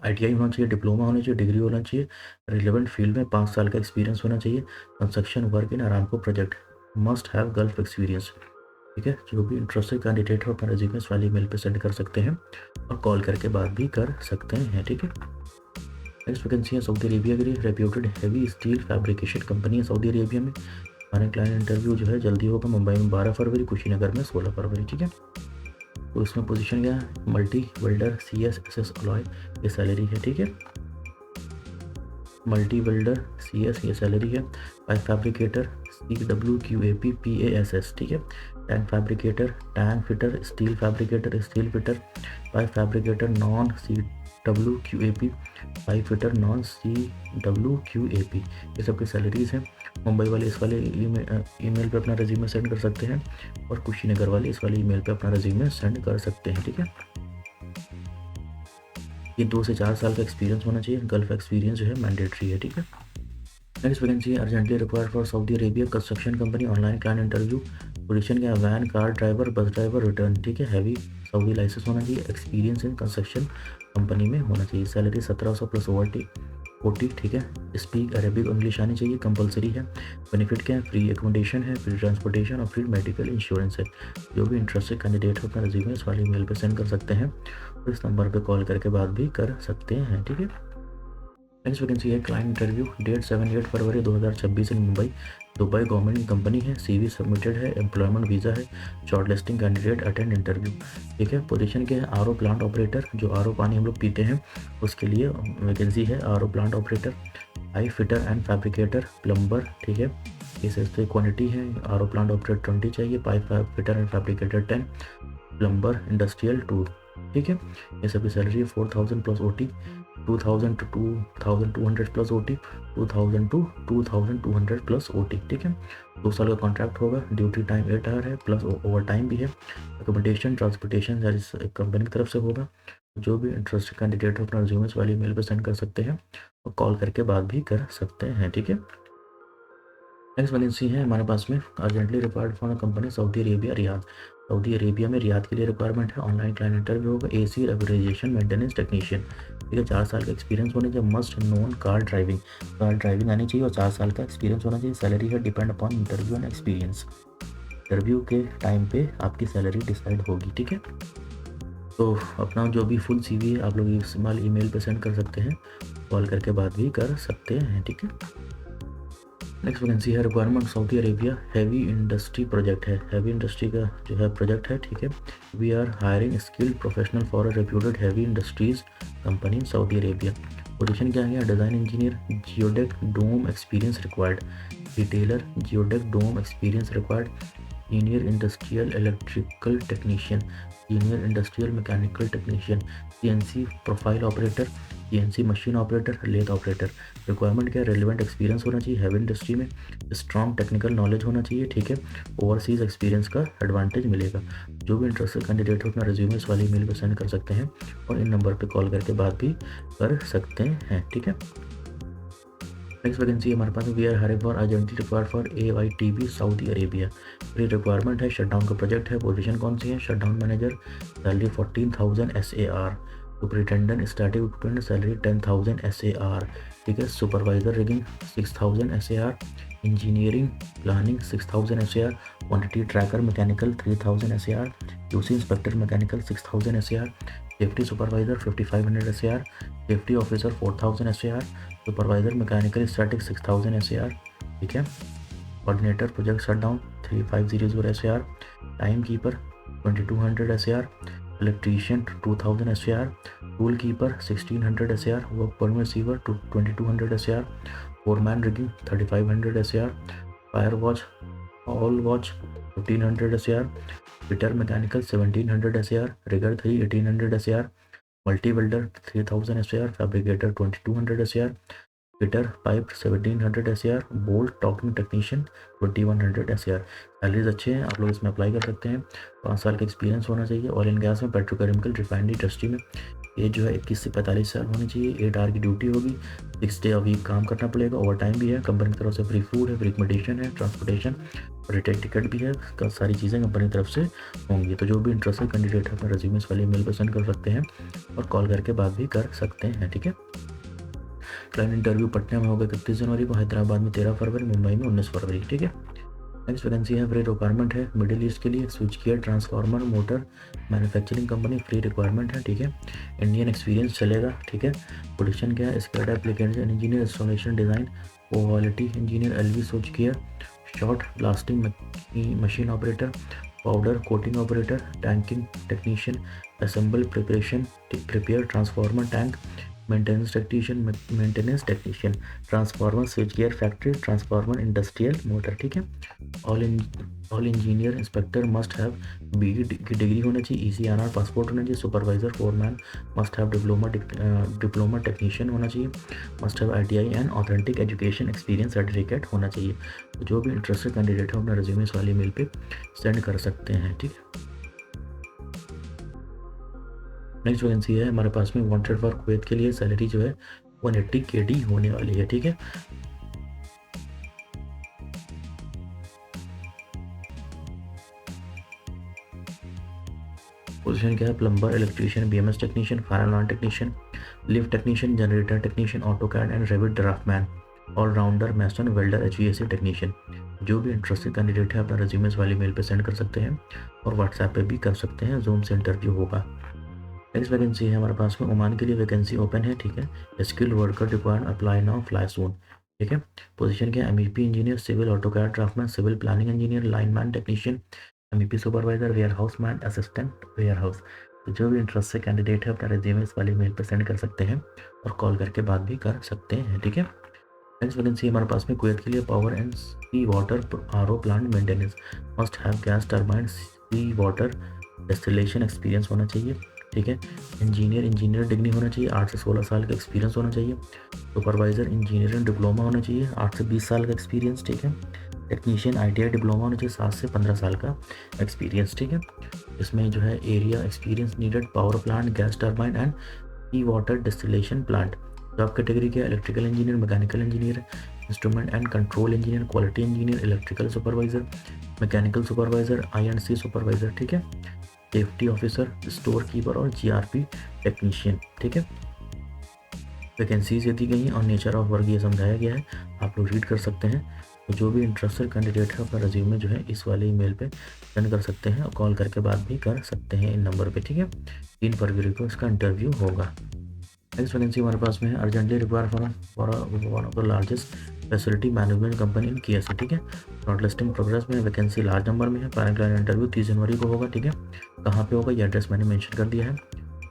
ITI होना चाहिए, डिप्लोमा होना चाहिए, डिग्री होना चाहिए, रिलेवेंट फील्ड में 5 साल का एक्सपीरियंस होना चाहिए। Construction work in Aramco project, must have gulf experience, ठीक है। जो भी इंटरेस्टेड कैंडिडेट हो अपना रिज्यूमे इस वाली मेल पे सेंड कर सकते हैं और कॉल करके बात भी कर सकते हैं, ठीक है। नेक्स्ट वैकेंसी है सऊदी अरेबिया के लिए, reputed heavy steel fabrication company है सऊदी अरेबिया में। हमारे क्लाइंट इंटरव्यू जो है जल्दी होगा, मुंबई में 12 फरवरी, कुशीनगर में 16 फरवरी, ठीक है। तो इसमें पोजीशन क्या है, मल्टी वेल्डर CS अलॉय, ये सैलरी है, ठीक है। मल्टी वेल्डर CS ये सैलरी है। पाइप फैब्रिकेटर CWQAP PASS, ठीक है। Tank fabricator, tank fitter, steel fabricator, steel fitter, pipe fabricator non CWQAP, pipe fitter non CWQAP, ये सब की सैलरीज हैं। मुंबई वाले इस वाले ईमेल पे अपना रिज्यूमे सेंड कर सकते हैं और कुशीनगर वाले इस वाले ईमेल पे अपना रिज्यूमे सेंड कर सकते हैं, ठीक है। ये 2 से 4 साल का एक्सपीरियंस होना चाहिए, गल्फ एक्सपीरियंस जो है मैंडेटरी है, ठीक है। Next vacancy urgently required for Saudi Arabia construction company, online client interview position क्या है, van, car driver, bus driver, return, ठीक है। हैवी सऊदी लाइसेंस होना चाहिए, एक्सपीरियंस इन कंस्ट्रक्शन कंपनी में होना चाहिए। सैलरी 1700 प्लस OT, ठीक है। स्पीक अरेबिक इंग्लिश आनी चाहिए, कंपलसरी है। बेनिफिट क्या है, फ्री एकोमोडेशन है, फ्री ट्रांसपोर्टेशन और फ्री मेडिकल इंश्योरेंस है। जो भी इंटरेस्टेड कैंडिडेट हो अपना रिज्यूमे इस वाली ईमेल पे सेंड कर सकते हैं और इस नंबर पे कॉल करके बात भी कर सकते हैं, ठीक है। नेक्स्ट वैकेंसी है client interview, date 7-8 February 2026 in Mumbai, Dubai government की कंपनी है। CV सबमिटेड है, एम्प्लॉयमेंट वीज़ा है, short listing candidate attend interview, ठीक है। पोजीशन क्या है, RO प्लांट ऑपरेटर, जो RO पानी हम लोग पीते हैं उसके लिए वैकेंसी है, RO plant operator. Pipe fitter and fabricator, plumber, ठीक है। इस पे क्वांटिटी है, RO प्लांट ऑपरेटर 20 चाहिए, pipe fitter and fabricator 10, plumber industrial 2, ठीक है। ये सभी salary 4000 plus OT, 2000 to 2200 plus OT, 2000 to 2200 plus OT, ठीक है। 2 साल का कॉन्ट्रैक्ट होगा, ड्यूटी टाइम 8 आवर है, प्लस ओवर टाइम भी है। अकोमोडेशन ट्रांसपोर्टेशन कंपनी की तरफ से होगा। जो भी इंटरेस्टेड कैंडिडेट हो अपना रिज्यूमे वाली मेल पर सेंड कर सकते हैं और कॉल करके बात भी कर सकते हैं, ठीक है। नेक्स्ट वैकेंसी है हमारे पास में, urgently required for company Saudi Arabia Riyadh. Saudi Arabia में रियाद के लिए रिक्वायरमेंट है, ऑनलाइन क्लाइंट इंटरव्यू होगा। AC रेफ्रिजरेशन मेंटेनेंस टेक्नीशियन, ठीक है। 4 साल का एक्सपीरियंस होने चाहिए, मस्ट नोन कार ड्राइविंग आनी चाहिए और 4 साल का एक्सपीरियंस होना चाहिए। सैलरी है depend upon interview and experience, interview के टाइम पे आपकी सैलरी डिसाइड होगी, ठीक है। तो अपना जो भी फुल CV है आप लोग इस्तेमाल ईमेल पे सेंड कर सकते हैं, कॉल करके बात भी कर सकते हैं, ठीक है। नेक्स्ट वैकेंसी है requirement Saudi Arabia, heavy industry project है, हैवी इंडस्ट्री का जो है प्रोजेक्ट है, ठीक है। We are hiring skilled professional for a reputed heavy industries company in Saudi Arabia. Position क्या है, design engineer, geodesic dome experience required, detailer, geodesic dome experience required, senior industrial electrical technician, senior industrial mechanical technician, CNC profile operator, CNC machine operator, lathe operator. Requirement क्या है, relevant experience होना चाहिए heavy industry में, strong technical knowledge होना चाहिए, ठीक है। Overseas experience का एडवांटेज मिलेगा। जो भी इंटरेस्टेड कैंडिडेट हो अपना रिज्यूमे इस वाली मेल पर सेंड कर सकते हैं और इन नंबर पर कॉल करके बात भी कर सकते हैं, ठीक है। नेक्स्ट वैकेंसी हमारे पास we are hiring for urgently required for AYTB Saudi Arabia. ये रिक्वायरमेंट है, शटडाउन का प्रोजेक्ट है। पोजीशन कौन सी है, shutdown manager, salary 14,000 SAR, superintendent static equipment, salary 10,000 SAR, ठीक है। Supervisor rigging 6,000 SAR, engineering planning 6,000 SAR, quantity tracker mechanical 3,000 SAR, QC inspector mechanical 6,000 SAR, safety supervisor 5,500 SAR, safety officer 4,000 SAR, supervisor mechanical static 6,000 SAR, ठीक है। Coordinator project shutdown 3,500 SAR, time keeper 2,200 SAR, electrician 2,000 SAR, tool keeper 1,600 SAR, work permit receiver 2,200 SAR, foreman rigging 3,500 SAR, fire watch all watch 1,500 SAR, fitter mechanical 1,700 SAR, rigger 3 1,800 SAR, multi welder 3,000 SAR, fabricator 2,200 SAR, fitter pipe 1,700 SAR, bolt torquing technician 2,100 SAR। Salaries अच्छे हैं, आप लोग इसमें apply कर सकते हैं। 5 साल का एक्सपीरियंस होना चाहिए, ऑयल एंड गैस में, पेट्रोकेमिकल रिफाइनरी इंडस्ट्री में। एज जो है 21 से 45 साल होनी चाहिए। 8 आवर की ड्यूटी होगी, 6 डे अ वीक काम करना पड़ेगा, ओवर टाइम भी है। कंपनी की तरफ से फ्री फूड है, फ्री एकोमोडेशन है, ट्रांसपोर्टेशन और रिटेल टिकट भी है, सारी चीज़ें कंपनी की तरफ से होंगी। तो जो भी इंटरेस्टेड कैंडिडेट है अपना रेज्यूमे वाली मेल पर सेंड कर सकते हैं और कॉल करके बात भी कर सकते हैं, ठीक है। क्लाइंट इंटरव्यू पटना में होगा 31 जनवरी को, हैदराबाद में 13 फरवरी, मुंबई में 19 फरवरी, ठीक है। नेक्स्ट वैकेंसी है, फ्री रिक्वायरमेंट है मिडिल ईस्ट के लिए, switch gear transformer motor manufacturing company, free requirement है, ठीक है। इंडियन एक्सपीरियंस चलेगा, ठीक है। पोजीशन क्या है, squad application engineer, installation design, quality engineer, LV switch gear, short blasting machine operator, powder coating operator, tanking technician, assemble prepare transformer tank, maintenance technician, transformer switch gear factory, transformer industrial motor, ठीक है। All engineer inspector must have BE की degree होना चाहिए, ECNR passport होना चाहिए। Supervisor foreman must have diploma technician होना चाहिए, must have ITI and authentic education experience certificate होना चाहिए। तो जो भी इंटरेस्टेड कैंडिडेट है अपना रिज्यूमे वाली मेल पे सेंड कर सकते हैं, ठीक है। नेक्स्ट वैकेंसी है हमारे पास में वांटेड फॉर कुवैत के लिए, सैलरी जो है 180 KD होने वाली है, ठीक है। पोजीशन क्या है, plumber, electrician, BMS technician, fire alarm technician, lift technician, generator technician, AutoCAD and Revit draftsman, allrounder, mason, welder, HVAC technician. जो भी इंटरेस्टेड कैंडिडेट है अपना रेज्यूमे इस वाली मेल पे सेंड कर सकते हैं और व्हाट्सएप पे भी कर सकते हैं, जूम से इंटरव्यू होगा। नेक्स्ट वैकेंसी है हमारे पास में ओमान के लिए वैकेंसी ओपन है, ठीक है। Skilled worker required, apply now, fly soon, ठीक है। पोजीशन क्या है, MEP engineer, civil, AutoCAD draftsman, civil planning engineer, lineman technician, MEP supervisor, warehouse man, assistant warehouse. तो जो भी इंटरेस्ट से कैंडिडेट है अपना रेज्यूमे इस वाली मेल पर सेंड कर सकते हैं और कॉल करके बात भी कर सकते हैं, ठीक है। नेक्स्ट वैकेंसी हमारे पास में कुवैत के लिए power and sea water RO plant maintenance, must have gas turbine sea water distillation experience होना चाहिए, ठीक है। इंजीनियर डिग्री होना चाहिए, 8 से 16 साल का एक्सपीरियंस होना चाहिए। सुपरवाइजर इंजीनियरिंग डिप्लोमा होना चाहिए, 8 से 20 साल का एक्सपीरियंस, ठीक है। टेक्नीशियन आईटीआई डिप्लोमा होना चाहिए, 7 से 15 साल का एक्सपीरियंस, ठीक है। इसमें जो है area experience needed, power plant, gas turbine and sea water distillation plant. Job category क्या है, electrical engineer, mechanical engineer, instrument and control engineer, quality engineer, electrical supervisor, mechanical supervisor, INC supervisor, ठीक है। Safety officer, store keeper और GRP technician, ठीक है। Vacancies दी गई हैं और नेचर ऑफ वर्क ये समझाया गया है, आप लोग रीड कर सकते हैं। तो जो भी इंटरेस्टेड कैंडिडेट है अपना रिज्यूमे जो है इस वाले ईमेल पे सेंड कर सकते हैं और कॉल करके बात भी कर सकते हैं इन नंबर पे, ठीक है। 3 फरवरी को इसका इंटरव्यू होगा। नेक्स्ट वैकेंसी हमारे पास में है, urgently require for one of the largest facility management company in KSA, ठीक है। शॉर्ट लिस्टिंग प्रोग्रेस में, वैकेंसी लार्ज नंबर में है, पैरेंट इंटरव्यू 30 जनवरी को होगा, ठीक है। कहाँ पे होगा ये एड्रेस मैंने मेंशन कर दिया है।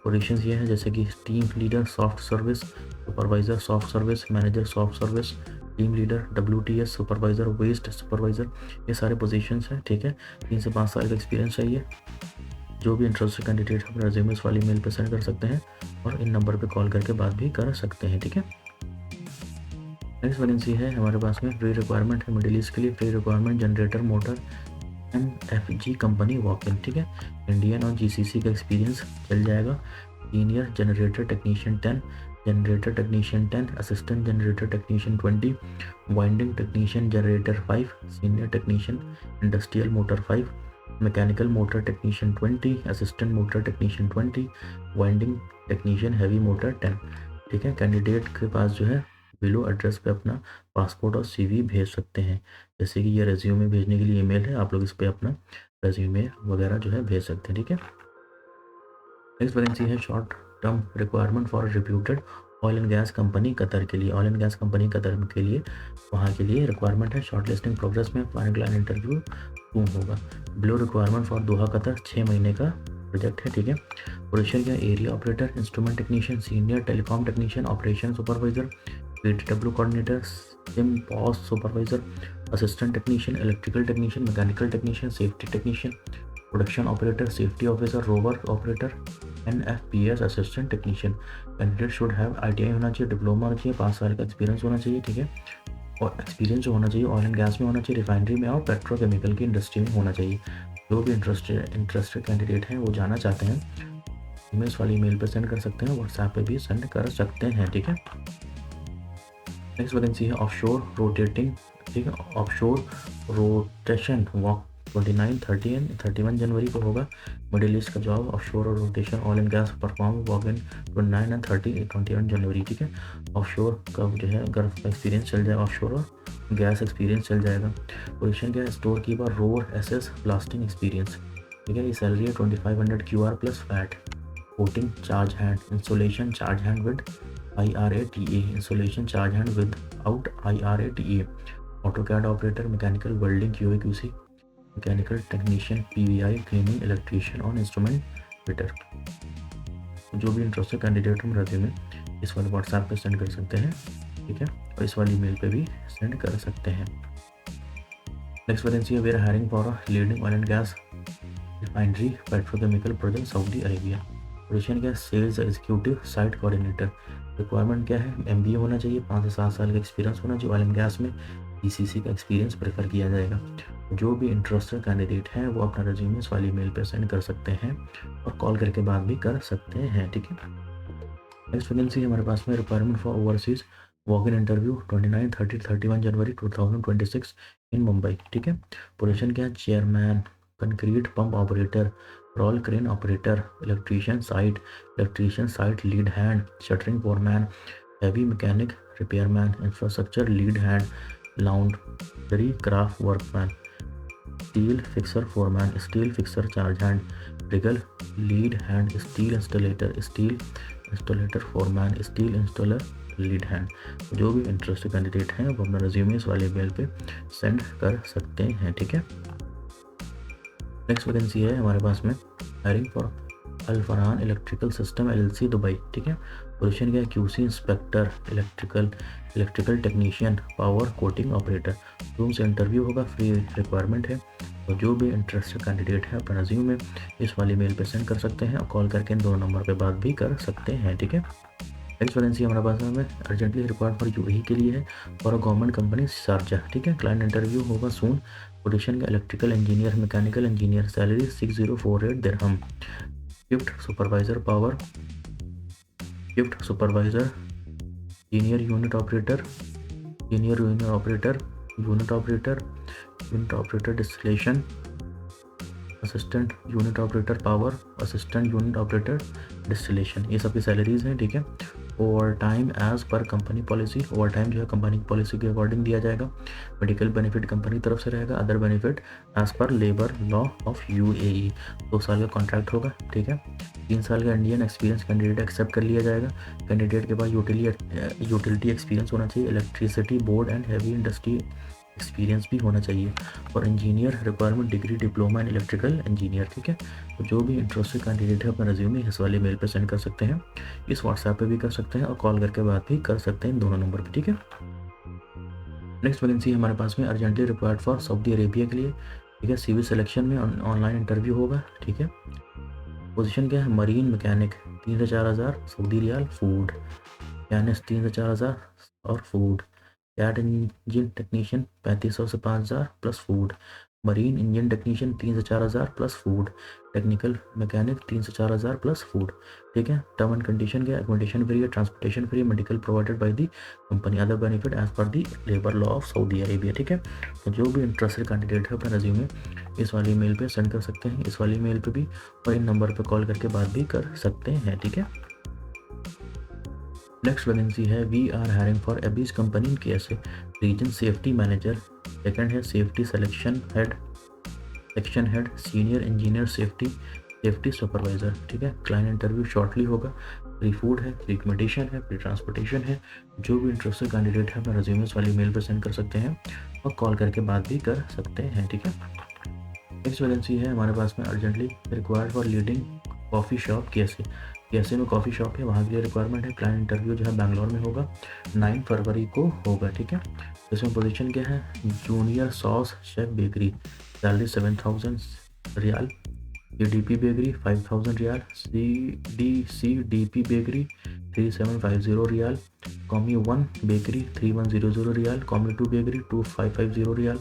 पोजीशंस ये हैं जैसे कि team leader soft service, supervisor soft service, manager soft service, team leader, WTS supervisor, waste supervisor, ये सारे पोजीशंस हैं, ठीक है। 3 से 5 साल का एक्सपीरियंस चाहिए। जो भी इंटरेस्टेड कैंडिडेट अपने रेज्यूमे वाली मेल पर सेंड कर सकते हैं और इन नंबर पे कॉल करके बात भी कर सकते हैं, ठीक है। नेक्स्ट वैकेंसी है हमारे पास में, फ्री रिक्वायरमेंट है मिडिल ईस्ट के लिए, free requirement generator motor MFG company walk in, ठीक है। इंडियन और GCC का एक्सपीरियंस चल जाएगा। Senior generator technician 10, generator technician 10, assistant generator technician 20, winding technician generator 5, senior technician industrial motor 5, mechanical motor technician 20, assistant motor technician 20, winding technician heavy motor 10, ठीक है। Candidate के पास जो है बिलो एड्रेस पे अपना पासपोर्ट और CV भेज सकते हैं। जैसे कि ये रेज्यूमे भेजने के लिए ईमेल है, आप लोग इस पर अपना रेज्यूमे वगैरह जो है भेज सकते हैं, ठीक है। नेक्स्ट वैकेंसी है short term requirement for reputed oil and gas company Qatar के लिए, oil and gas company Qatar के लिए वहाँ के लिए रिक्वायरमेंट है। शॉर्ट लिस्टिंग प्रोग्रेस में, फाइनल क्लाइंट इंटरव्यू सून होगा। Below requirement for Doha Qatar 6 महीने का प्रोजेक्ट है, ठीक है। पोजीशन क्या, area operator, instrument technician, senior telecom technician, operation supervisor, PTW coordinator, SIMOPS supervisor, assistant technician, electrical technician, mechanical technician, safety technician, production operator, safety officer, rover operator, NFPS assistant technician. Candidate should have ITI होना चाहिए, diploma होना चाहिए, 5 साल का experience होना चाहिए, ठीक है। और एक्सपीरियंस जो होना चाहिए ऑयल एंड गैस में होना चाहिए, रिफाइनरी में और पेट्रोकेमिकल की इंडस्ट्री में होना चाहिए। जो भी इंटरेस्टेड कैंडिडेट हैं वो जाना चाहते हैं, ईमेल्स वाली मेल पर सेंड कर सकते हैं, व्हाट्सएप पे भी सेंड कर सकते हैं, ठीक है। नेक्स्ट वैकेंसी है ऑफशोर रोटेटिंग, ठीक है। ऑफशोर रोटेशन वॉक 29, 30 एंड 31 जनवरी को होगा। मिडिल ईस्ट का जॉब, ऑफशोर और rotation oil and gas perform walk in 29 and 21 जनवरी, ठीक है। ऑफशोर का जो है गर्फ का एक्सपीरियंस चल जाएगा, ऑफशोर और गैस एक्सपीरियंस चल जाएगा। पोजीशन क्या है, स्टोर कीपर, रोर SS ब्लास्टिंग एक्सपीरियंस, ठीक है। ये सैलरी है 2500 QR प्लस फैट। Coating charge hand, insulation charge hand with IRATA, insulation charge hand without IRATA, AutoCAD operator, mechanical welding QA/QC, mechanical technician PVI, cleaning, electrician और instrument fitter. जो भी interested candidate हम resume इस वाले WhatsApp पे send कर सकते हैं, ठीक है। और इस वाली मेल पे भी सेंड कर सकते हैं। नेक्स्ट वैकेंसी है, we are hiring for a leading oil and gas refinery petrochemical project Saudi Arabia. Position क्या है, sales executive site coordinator. Requirement क्या है, MBA होना चाहिए, 5 से 7 साल का एक्सपीरियंस होना चाहिए, ऑयल एंड गैस में ECC का एक्सपीरियंस प्रेफर किया जाएगा। जो भी इंटरेस्टेड कैंडिडेट हैं वो अपना रेज्यूमे इस वाली मेल पे सेंड कर सकते हैं और कॉल करके बात भी कर सकते हैं, ठीक है। नेक्स्ट वैकेंसी हमारे पास में, requirement for overseas walk in interview 29, 30, 31 January 2026 in Mumbai, ठीक है। पोजीशन क्या है, chairman concrete pump operator, roll crane operator, electrician site lead hand, shuttering foreman, heavy mechanic, repairman, infrastructure lead hand, laundry craft workman, steel fixer foreman, steel fixer charge hand, rigger lead hand, steel installer foreman, steel installer lead hand. जो भी interested candidate हैं वो अपना resume इस वाले mail पे send कर सकते हैं, ठीक है। नेक्स्ट वैकेंसी है हमारे पास में hiring for Al Farhan electrical system LLC Dubai, ठीक है। पोजीशन क्या है, QC inspector, electrical technician, power coating operator. Room से इंटरव्यू होगा, फ्री रिक्वायरमेंट है। तो जो भी इंटरेस्टेड कैंडिडेट है अपना रिज्यूमे इस वाली मेल पे सेंड कर सकते हैं और कॉल करके इन दोनों नंबर पे बात भी कर सकते हैं, ठीक है। नेक्स्ट वैकेंसी हमारे पास में अर्जेंटली रिक्वायर्ड फॉर UAE के लिए है और गवर्नमेंट कंपनी शारजा, ठीक है। क्लाइंट इंटरव्यू होगा सून। पोजीशन का electrical engineer, mechanical engineer, salary 6048 dirham. Shift supervisor power, shift supervisor, junior unit operator, unit operator distillation, assistant unit operator power, assistant unit operator distillation, ये सबकी salaries हैं, ठीक है। Overtime as per company policy, overtime जो है company की policy के according दिया जाएगा। मेडिकल बेनिफिट कंपनी की तरफ से रहेगा। Other benefit as per labour law of UAE। 2 साल का कॉन्ट्रैक्ट होगा, ठीक है। 3 साल का इंडियन एक्सपीरियंस कैंडिडेट एक्सेप्ट कर लिया जाएगा। कैंडिडेट के पास यूटिलिटी एक्सपीरियंस होना चाहिए, electricity board and heavy industry experience भी होना चाहिए। और engineer requirement degree diploma in electrical engineer, ठीक है। तो जो भी इंटरेस्टेड कैंडिडेट है अपना रिज्यूमे इस वाले मेल पे सेंड कर सकते हैं, इस व्हाट्सएप पे भी कर सकते हैं और कॉल करके बात भी कर सकते हैं इन दोनों नंबर पे, ठीक है। नेक्स्ट वैकेंसी हमारे पास में urgently required for Saudi Arabia के लिए, ठीक है। सिविल सिलेक्शन में ऑनलाइन इंटरव्यू होगा, ठीक है। पोजीशन क्या है, मरीन मैकेनिक 3 से 4 हज़ार सऊदी रियाल, फूड कैनिस 3 से 4 हज़ार और फूड, कैट इंजन टेक्नीशियन 3500 से 5000 plus food, marine engine technician 3 से 4 हज़ार प्लस फूड, टेक्निकल मैकेनिक 3 से 4 हज़ार प्लस फूड, ठीक है। टर्म एंड कंडीशन क्या है, एकोमोडेशन फ्री है, transportation free, medical provided by the company, other benefit as per the labour law of Saudi Arabia, ठीक है। तो जो भी इंटरेस्टेड कैंडिडेट है अपना रिज्यूमे इस वाली मेल पे सेंड कर सकते हैं, इस वाली मेल पे भी, और इन नंबर पे कॉल करके बात भी कर सकते हैं, ठीक है। नेक्स्ट वैकेंसी है वी आर हायरिंग फॉर एबीज company in KSA region safety manager. Second है safety section head, senior engineer safety supervisor, ठीक है। क्लाइंट इंटरव्यू शॉर्टली होगा। फ्री फूड है, फ्री एकोमोडेशन है, फ्री ट्रांसपोर्टेशन है। जो भी इंटरेस्टेड कैंडिडेट है अपना रिज्यूमे वाली मेल पर सेंड कर सकते हैं और कॉल करके बात भी कर सकते हैं, ठीक है। नेक्स्ट वैकेंसी है हमारे पास में urgently required for leading coffee shop KSA में कॉफ़ी शॉप है, वहाँ के लिए रिक्वायरमेंट है। क्लाइंट इंटरव्यू जो है बैंगलोर में होगा, 9 फरवरी को होगा, ठीक है। इसमें पोजीशन क्या है, junior sous chef bakery, salary 7000 riyal, CDP bakery 5000 riyal, CDP bakery 3750 riyal, commis 1 bakery 3100 riyal, commis 2 bakery 2550 riyal,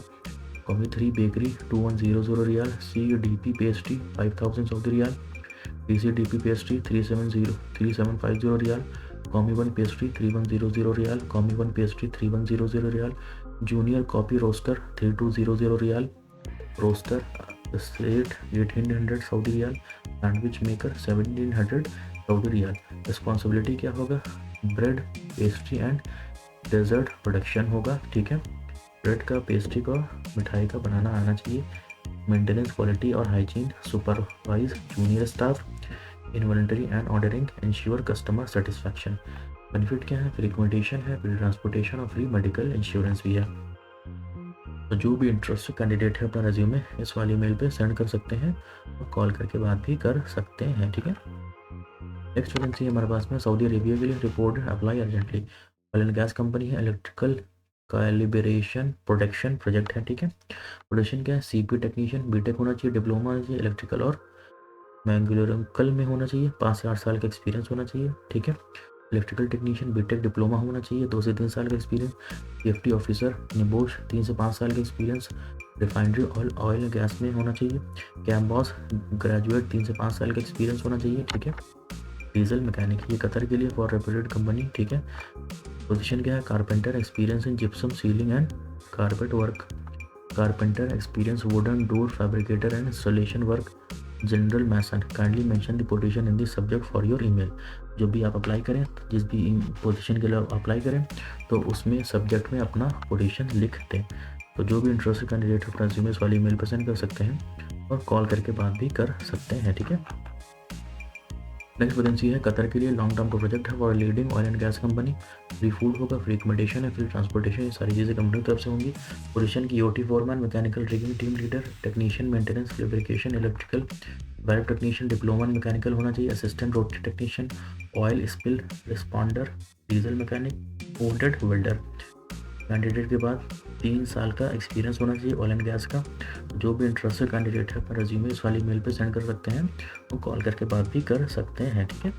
commis 3 bakery 2100 riyal, CDP pastry 5000 Saudi riyal, DCDP pastry 3750 riyal, commis 1 pastry 3100 riyal, commis 1 pastry 3100 riyal, junior coffee roaster 3200 riyal, roaster slate 1800 Saudi riyal, sandwich maker 1700 Saudi riyal. Responsibility क्या होगा, bread pastry and dessert production होगा, ठीक है। Bread का, pastry का, मिठाई का बनाना आना चाहिए। मेंटेनेंस क्वालिटी और hygiene, supervise junior staff, inventory and ordering, ensure customer satisfaction. Benefit क्या है, फ्री एकोमोडेशन है, फ्री ट्रांसपोर्टेशन और फ्री मेडिकल इंश्योरेंस भी है। तो जो भी इंटरेस्टेड कैंडिडेट है अपना रिज्यूमे इस वाली मेल पे सेंड कर सकते हैं और कॉल करके बात भी कर सकते हैं, ठीक है। नेक्स्ट वैकेंसी हमारे पास में सऊदी अरेबिया के लिए report apply urgently. Oil and gas company है, इलेक्ट्रिकल कैलिब्रेशन प्रोटेक्शन प्रोजेक्ट है, ठीक है। प्रोडक्शन क्या है, CP टेक्नीशियन, बीटेक होना चाहिए, डिप्लोमा होना चाहिए, इलेक्ट्रिकल और मैकेनिकल में होना चाहिए, 5 से 8 साल का एक्सपीरियंस होना चाहिए, ठीक है। इलेक्ट्रिकल टेक्नीशियन बीटेक डिप्लोमा होना चाहिए, 2 से 3 साल का एक्सपीरियंस। सेफ्टी ऑफिसर निबोश 3 से 5 साल का एक्सपीरियंस। रिफाइनरी ऑयल गैस में होना चाहिए। कैम्बॉस ग्रेजुएट 3 से 5 साल का एक्सपीरियंस होना चाहिए, ठीक है। डीजल मैकेनिक, ये कतर के लिए फॉर रेप्यूटेड कंपनी, ठीक है। पोजीशन क्या है, carpenter, experience in gypsum ceiling and carpet work. Carpenter experience, wooden door fabricator and installation work, general mason. Kindly mention the position in the subject for your email. जो भी आप apply करें, जिस भी पोजीशन के लिए अप्लाई करें, तो उसमें सब्जेक्ट में अपना पोजीशन लिख दें। तो जो भी इंटरेस्टेड कैंडिडेट अपना रिज्यूमे इस वाली ईमेल पर सेंड कर सकते हैं और कॉल करके बात भी कर सकते हैं, ठीक है। नेक्स्ट वैकेंसी है कतर के लिए, लॉन्ग टर्म का प्रोजेक्ट है for leading oil and gas company. Free food होगा, फ्री एकोमोडेशन है, फ्री ट्रांसपोर्टेशन, ये सारी चीज़ें कंपनी की तरफ से होंगी। पोजीशन की OT foreman, mechanical rigging team leader, technician maintenance fabrication electrical, web technician, diploma mechanical होना चाहिए, असिस्टेंट रोटी technician, oil spill responder, diesel mechanic, वुडेड वेल्डर। कैंडिडेट के बाद 3 साल का एक्सपीरियंस होना चाहिए ऑयल एंड गैस का। जो भी इंटरेस्टेड कैंडिडेट है अपना रिज्यूमे इस वाली मेल पे सेंड कर सकते हैं और कॉल करके बात भी कर सकते हैं, ठीक है।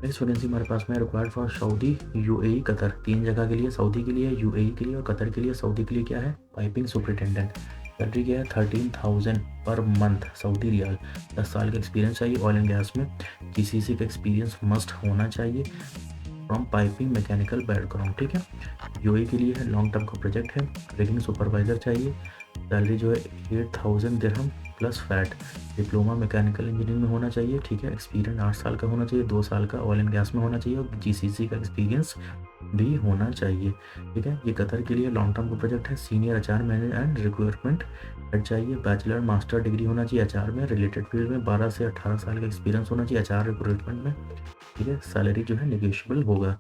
नेक्स्ट वैकेंसी हमारे पास में required for Saudi, UAE, Qatar. 3 जगह के लिए, सऊदी के लिए, यूएई के लिए और कतर के लिए। सऊदी के लिए क्या है, पाइपिंग सुपरिटेंडेंट। सैलरी क्या है, 13,000 पर मंथ सऊदी रियाल। 10 साल का एक्सपीरियंस चाहिए ऑयल एंड गैस में। जीसीसी का एक्सपीरियंस मस्ट होना चाहिए फ्रॉम पाइपिंग मैकेनिकल बैकग्राउंड, ठीक है। यूएई के लिए है, लॉन्ग टर्म का प्रोजेक्ट है। रिगिंग सुपरवाइजर चाहिए। सैलरी जो है 8,000 dirham plus VAT. Diploma mechanical engineering में होना चाहिए, ठीक है। एक्सपीरियंस 8 साल का होना चाहिए, 2 साल का ऑयल एंड गैस में होना चाहिए और जीसीसी का एक्सपीरियंस भी होना चाहिए, ठीक है। ये कतर के लिए लॉन्ग टर्म का प्रोजेक्ट है। Senior HR manager and requirement head चाहिए। बैचलर मास्टर डिग्री होना चाहिए एचआर में, रिलेटेड फील्ड में। 12 से 18 साल का एक्सपीरियंस होना चाहिए एचआर रिक्रूटमेंट में, ठीक है। सैलरी जो है नेगोशिएबल होगा।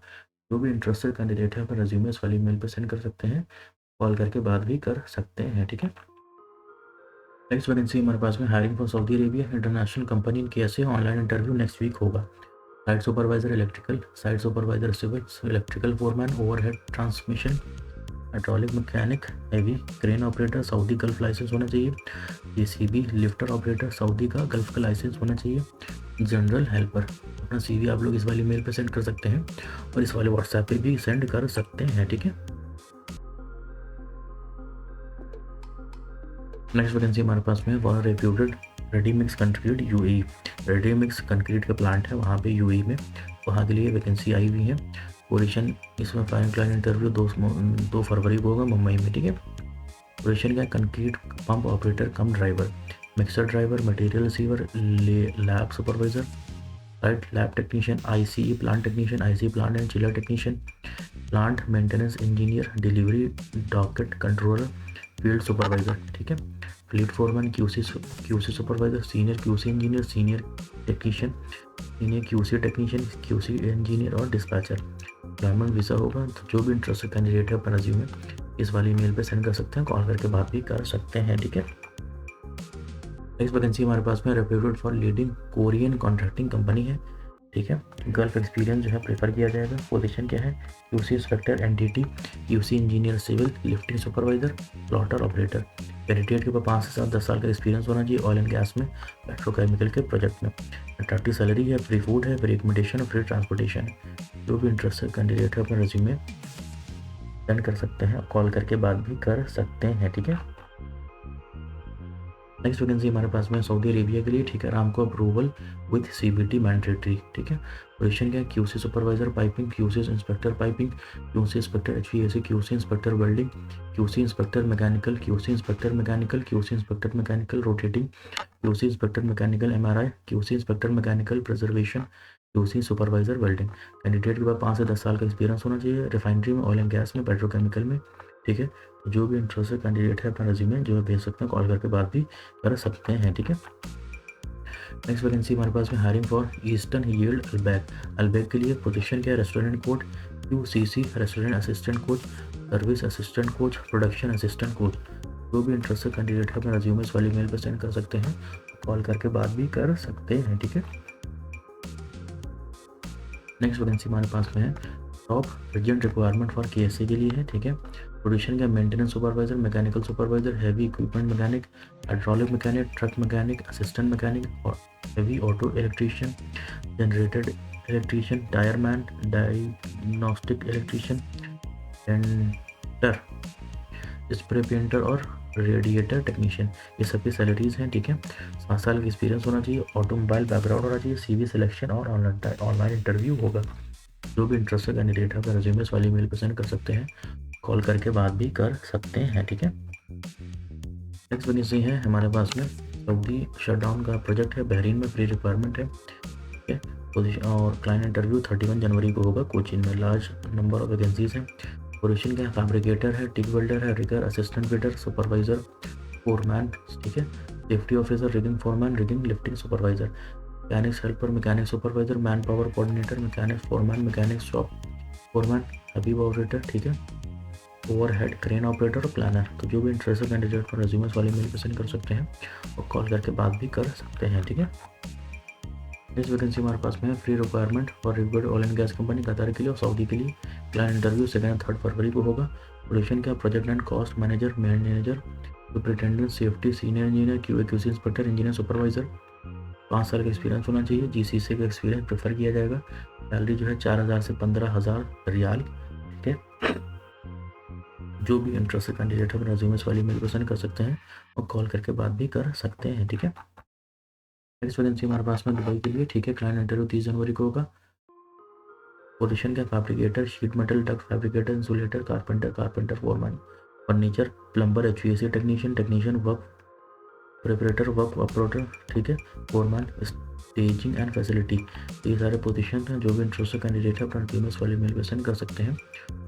जो भी इंटरेस्टेड कैंडिडेट है अपना रिज्यूमे इस वाली मेल पर सेंड कर सकते हैं, कॉल करके बात भी कर सकते हैं, ठीक है। नेक्स्ट वैकेंसी हमारे पास में hiring for Saudi Arabia international company in case है। ऑनलाइन इंटरव्यू नेक्स्ट वीक होगा। Site supervisor electrical, site supervisor civil, electrical foreman, overhead transmission, hydraulic mechanic, heavy crane operator, Saudi gulf licence होना चाहिए। JCB lifter operator, Saudi का gulf का licence होना चाहिए। General helper. अपना CV आप लोग इस वाली मेल पे सेंड कर सकते हैं और इस वाले व्हाट्सएप पे भी सेंड कर सकते हैं, ठीक है। नेक्स्ट वैकेंसी हमारे पास में for reputed ready mix concrete UAE. Ready mix concrete का प्लांट है वहाँ पे यूएई में, वहाँ के लिए वैकेंसी आई हुई है। पोजीशन इसमें फाइनल क्लाइंट इंटरव्यू 2 फरवरी को होगा मुंबई में, ठीक है। पोजीशन क्या है, concrete pump operator come driver, mixer driver, material receiver, lab supervisor, site lab technician, ICE plant technician, IC plant and chiller technician, plant maintenance engineer, delivery docket controller, field supervisor, ठीक है। Fleet foreman, QC supervisor, senior QC engineer, senior technician, senior QC technician, QC engineer और dispatcher. Employment visa होगा। तो जो भी interested candidate है अपना resume इस वाली ईमेल पे सेंड कर सकते हैं, कॉल करके बात भी कर सकते हैं, ठीक है। नेक्स्ट वैकेंसी हमारे पास में reputed for leading Korean contracting company है, ठीक है। गल्फ एक्सपीरियंस जो है प्रेफर किया जाएगा। पोजीशन क्या है, QC inspector NDT, QC engineer civil, lifting supervisor, plotter operator. Candidate के ऊपर 5 से 10 साल का एक्सपीरियंस होना चाहिए ऑयल एंड गैस में, पेट्रोकेमिकल के प्रोजेक्ट में। अट्रैक्टिव सैलरी है, फ्री फूड है, फ्री एकोमोडेशन और फ्री ट्रांसपोर्टेशन है। जो भी इंटरेस्टेड कैंडिडेट है अपना रिज्यूमे सेंड कर सकते हैं, कॉल करके बात भी कर सकते हैं, ठीक है। नेक्स्ट वैकेंसी हमारे पास में सऊदी अरेबिया के लिए, ठीक है। रामको अप्रूवल विथ सीबीटी मैंडेटरी, ठीक है। पोजीशन क्या है, QC supervisor piping, QC inspector piping, QC inspector HVAC, QC inspector welding, QC inspector mechanical, QC inspector mechanical, QC inspector mechanical rotating, QC inspector mechanical MRI, QC inspector mechanical preservation, QC supervisor welding. Candidate के पास 5 से 10 साल का experience होना चाहिए refinery में, oil and gas में, petrochemical में, ठीक है। जो भी इंटरेस्टेड कैंडिडेट है अपना रिज्यूमे जो है भेज सकते हैं, कॉल करके बात भी कर सकते हैं, ठीक है। नेक्स्ट वैकेंसी हमारे पास में हायरिंग फॉर ईस्टर्न यील्ड अल्बैक के लिए। पोजीशन क्या है, restaurant coach, UCC restaurant assistant coach, service assistant coach, production assistant coach. जो भी इंटरेस्टेड कैंडिडेट है अपना रिज्यूमे इस वाली मेल पर सेंड कर सकते हैं, कॉल करके बात भी कर सकते हैं, ठीक है। नेक्स्ट वैकेंसी हमारे पास में है top urgent requirement for KSC के लिए है, ठीक है। पोजीशन का maintenance supervisor, mechanical supervisor, heavy equipment mechanic, hydraulic mechanic, truck mechanic, assistant mechanic और heavy auto electrician, generated electrician, tyre man, diagnostic electrician, painter, spray painter और रेडिएटर टेक्नीशियन। ये सबकी सैलरीज हैं, ठीक है। 7 साल का एक्सपीरियंस होना चाहिए, ऑटोमोबाइल बैकग्राउंड होना चाहिए, सीवी सिलेक्शन और ऑनलाइन इंटरव्यू होगा। जो भी इंटरेस्टेड कैंडिडेट है अपना रिज्यूमे इस वाली मेल पर सेंड कर सकते हैं, कॉल करके बात भी कर सकते हैं, ठीक है। नेक्स्ट वैकेंसी है हमारे पास में सऊदी शटडाउन का प्रोजेक्ट है, बहरीन में फ्री रिक्वायरमेंट है, ठीक है। पोजीशन और क्लाइंट इंटरव्यू 31 जनवरी को होगा कोचीन में। लार्ज नंबर ऑफ वैकेंसीज हैं। पोजीशन क्या है, फैब्रिकेटर है, टिक वेल्डर है, rigger, assistant fitter, supervisor, foreman, ठीक है, safety officer, rigging foreman, rigging lifting supervisor, mechanics helper, mechanic supervisor, manpower coordinator, mechanic foreman, mechanic shop foreman, हबीब operator, ठीक है, ओवरहेड क्रेन ऑपरेटर और planner. तो जो भी इंटरेस्टेड कैंडिडेट को रेज्यूमेस वाली मेल पे सेंड कर सकते हैं और कॉल करके बात भी कर सकते हैं, ठीक है। इस वैकेंसी हमारे पास में है free requirement for required oil and gas company कतार के लिए और सऊदी के लिए। क्लाइंट इंटरव्यू 2 और 3 फरवरी को होगा। पोजीशन क्या, project and cost manager, manager, superintendent safety, senior engineer, QA QC inspector, engineer supervisor. 5 साल का एक्सपीरियंस होना चाहिए, जीसीसी का एक्सपीरियंस प्रेफर किया जाएगा। सैलरी जो है 4,000 से 15,000 रियाल, ठीक है। जो भी इंटरेस्टेड कैंडिडेट है रेज्यूमेस वाली मेल को सेंड कर सकते हैं और कॉल करके बात भी कर सकते हैं, ठीक है। नेक्स्ट वैकेंसी हमारे पास में दुबई के लिए, ठीक है। क्लाइंट इंटरव्यू 30 जनवरी को होगा। पोजीशन क्या, fabricator, sheet metal duct fabricator, insulator, carpenter foreman, furniture, plumber, HVAC technician, technician work प्रिपरेटर, work operator, ठीक है, फोरमैन, स्टेजिंग एंड फैसिलिटी। ये सारे पोजीशन हैं। जो भी इंटरेस्टेड कैंडिडेट है अपना टीएमएस वाली मेल पे सेंड कर सकते हैं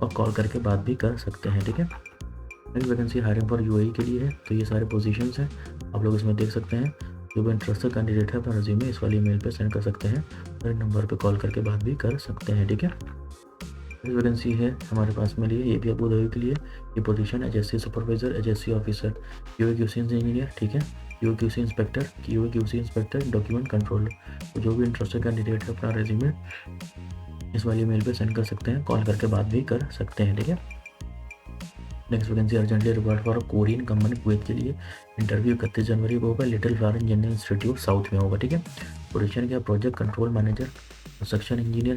और कॉल करके बात भी कर सकते हैं, ठीक है। Next vacancy hiring for UAE के लिए है। तो ये सारे पोजीशंस हैं, आप लोग इसमें देख सकते हैं। जो भी इंटरेस्टेड कैंडिडेट है अपना रिज्यूमे इस वाली मेल पे सेंड कर सकते हैं और नंबर पे कॉल करके बात भी कर सकते हैं, ठीक है। नेक्स्ट वैकेंसी है हमारे पास में लिए, ये भी अबू धाबी के लिए। ये position HSC supervisor, HSC officer, QA QC engineer, ठीक है, QA QC inspector, QA QC inspector, document controller. तो जो भी इंटरेस्टेड कैंडिडेट है अपना रिज्यूमे इस वाली मेल पे सेंड कर सकते हैं, कॉल करके बात भी कर सकते हैं, ठीक है। Next vacancy urgently required for Korean company Kuwait के लिए। इंटरव्यू 31 जनवरी को होगा। Little Flower Engineering Institute South में होगा, ठीक है। पोजीशन क्या, project control manager, construction engineer,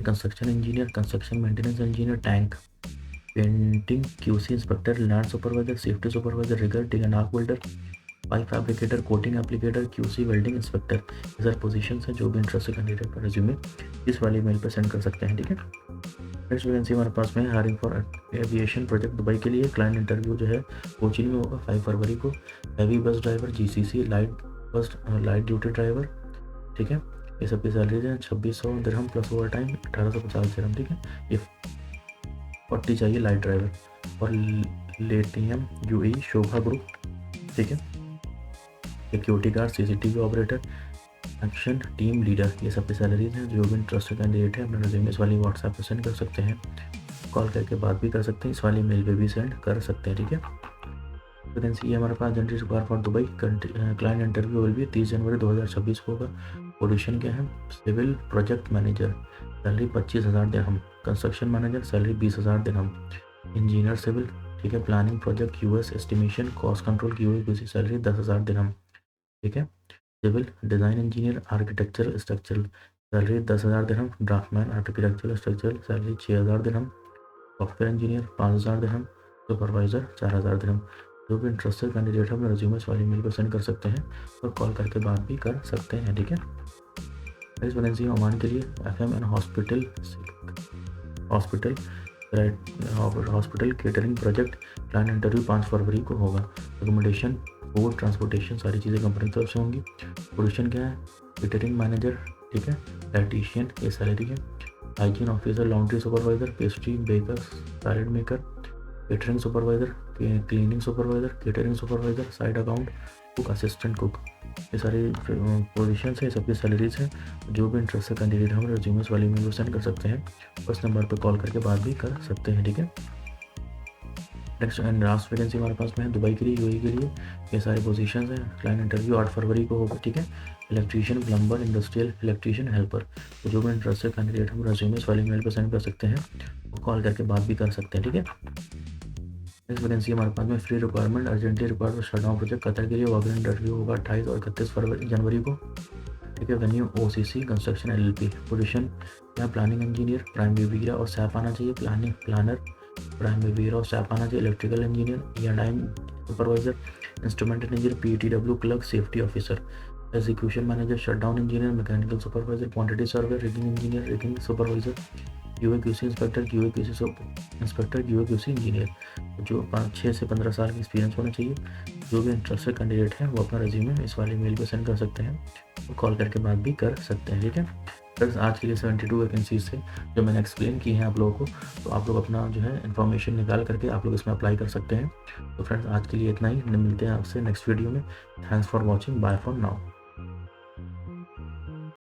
construction maintenance engineer, tank painting, QC inspector, land supervisor, safety supervisor, rigger, TIG and arc welder, pipe fabricator, coating applicator, QC welding inspector. ये सारे position हैं। जो भी इंटरेस्टेड कैंडिडेट का resume इस वाली mail पर send कर सकते हैं, ठीक है। नेक्स्ट वैकेंसी हमारे पास में hiring for aviation project Dubai के लिए। क्लाइंट इंटरव्यू जो है कोचिन में होगा 5 फरवरी को। Heavy bus driver, GCC, light बस, लाइट ड्यूटी ड्राइवर, ठीक है। ये सब की सैलरीज हैं 2600 दिरहम प्लस ओवर टाइम 1850 दिरहम, ठीक है। ये 40 चाहिए लाइट ड्राइवर। और लेटियम यूएई शोभा ग्रुप, ठीक है, security guard, CCTV operator, action team leader. ये सब की सैलरीज हैं। जो भी इंटरेस्टेड कैंडिडेट है अपना रिज्यूमे इस वाली व्हाट्सएप पे सेंड कर सकते हैं, कॉल करके बात भी कर सकते हैं, इस वाली मेल पे भी सेंड कर सकते हैं, ठीक है। वैकेंसी ये हमारे पास general require for Dubai. Client interview will भी 30 जनवरी 2026 को होगा। पोजीशन क्या है, civil project manager, salary 25,000 dirham, construction manager, salary 20,000 dirham, engineer civil, ठीक है, प्लानिंग प्रोजेक्ट यूएस एस्टिमेशन, कॉस्ट कंट्रोल की हुई सैलरी 10,000 दिरहम, ठीक है। Civil design engineer, architectural structural, salary 10,000 dirham, draftsman architectural structural, salary 6,000 dirham, software engineer 5,000 dirham, supervisor 4,000 दिरहम। जो भी interested candidate है अपने रिज्यूमे वाली मेल को सेंड कर सकते हैं और कॉल करके बात भी कर सकते हैं, ठीक है। नेक्स्ट वैकेंसी ओमान के लिए FM hospital catering project. Client interview 5 फरवरी को होगा। एकोमोडेशन, फूड, ट्रांसपोर्टेशन सारी चीज़ें कंपनी की तरफ से होंगी। पोजीशन क्या है, केटरिंग मैनेजर, ठीक है, डाइटिशियन, ये सैलरी है। Hygiene officer, laundry supervisor, pastry baker, salad maker, catering supervisor, cleaning supervisor, catering supervisor, side account, cook, assistant cook. ये सारी पोजीशंस हैं, सबकी सैलरीज हैं। जो भी इंटरेस्टेड कैंडिडेट हम रिज्यूमेस वाली मेल को सेंड कर सकते हैं, उस नंबर पर कॉल करके बात भी कर सकते हैं, ठीक है। नेक्स्ट एंड लास्ट वैकेंसी हमारे पास में है दुबई के लिए, यूएई के लिए। ये सारी पोजीशंस हैं। क्लाइंट इंटरव्यू 8 फरवरी को होगा, ठीक है। Electrician, plumber, industrial electrician, helper. तो जो भी इंटरेस्टेड कैंडिडेट हम रिज्यूमेस वाली मेल पर सेंड कर सकते हैं, वो कॉल करके बात भी कर सकते हैं, ठीक है। नेक्स्ट वैकेंसी हमारे पास में free requirement urgently required shutdown project Qatar के लिए। वॉकिंग इंटरव्यू होगा 28 और 31 जनवरी को, ठीक है। Venue OCC construction LLP। Position यहाँ प्लानिंग इंजीनियर, प्राइम वीरा और सैप आना चाहिए, प्लानर प्राइम वीरा और सैप आना चाहिए, electrical engineer, E&I supervisor, instrument engineer, PTW clerk, safety officer, execution manager, shutdown engineer, mechanical supervisor, quantity survey, rigging engineer, rigging supervisor, QA QC inspector, QA QC inspector, QA QC engineer, जो 6 से 15 साल का experience होना चाहिए। जो भी interested candidate है वो अपना रिज्यूमे इस वाले मेल पे सेंड कर सकते हैं, तो कॉल करके बात भी कर सकते हैं। ठीक है फ्रेंड्स, आज के लिए 72 वैकेंसीज थे जो मैंने एक्सप्लेन की हैं आप लोगों को, तो आप लोग अपना जो है इन्फॉर्मेशन निकाल करके आप लोग इसमें अप्लाई कर सकते हैं। तो फ्रेंड्स, आज के लिए इतना ही, मिलते हैं आपसे नेक्स्ट वीडियो में। Thanks for watching, bye for now.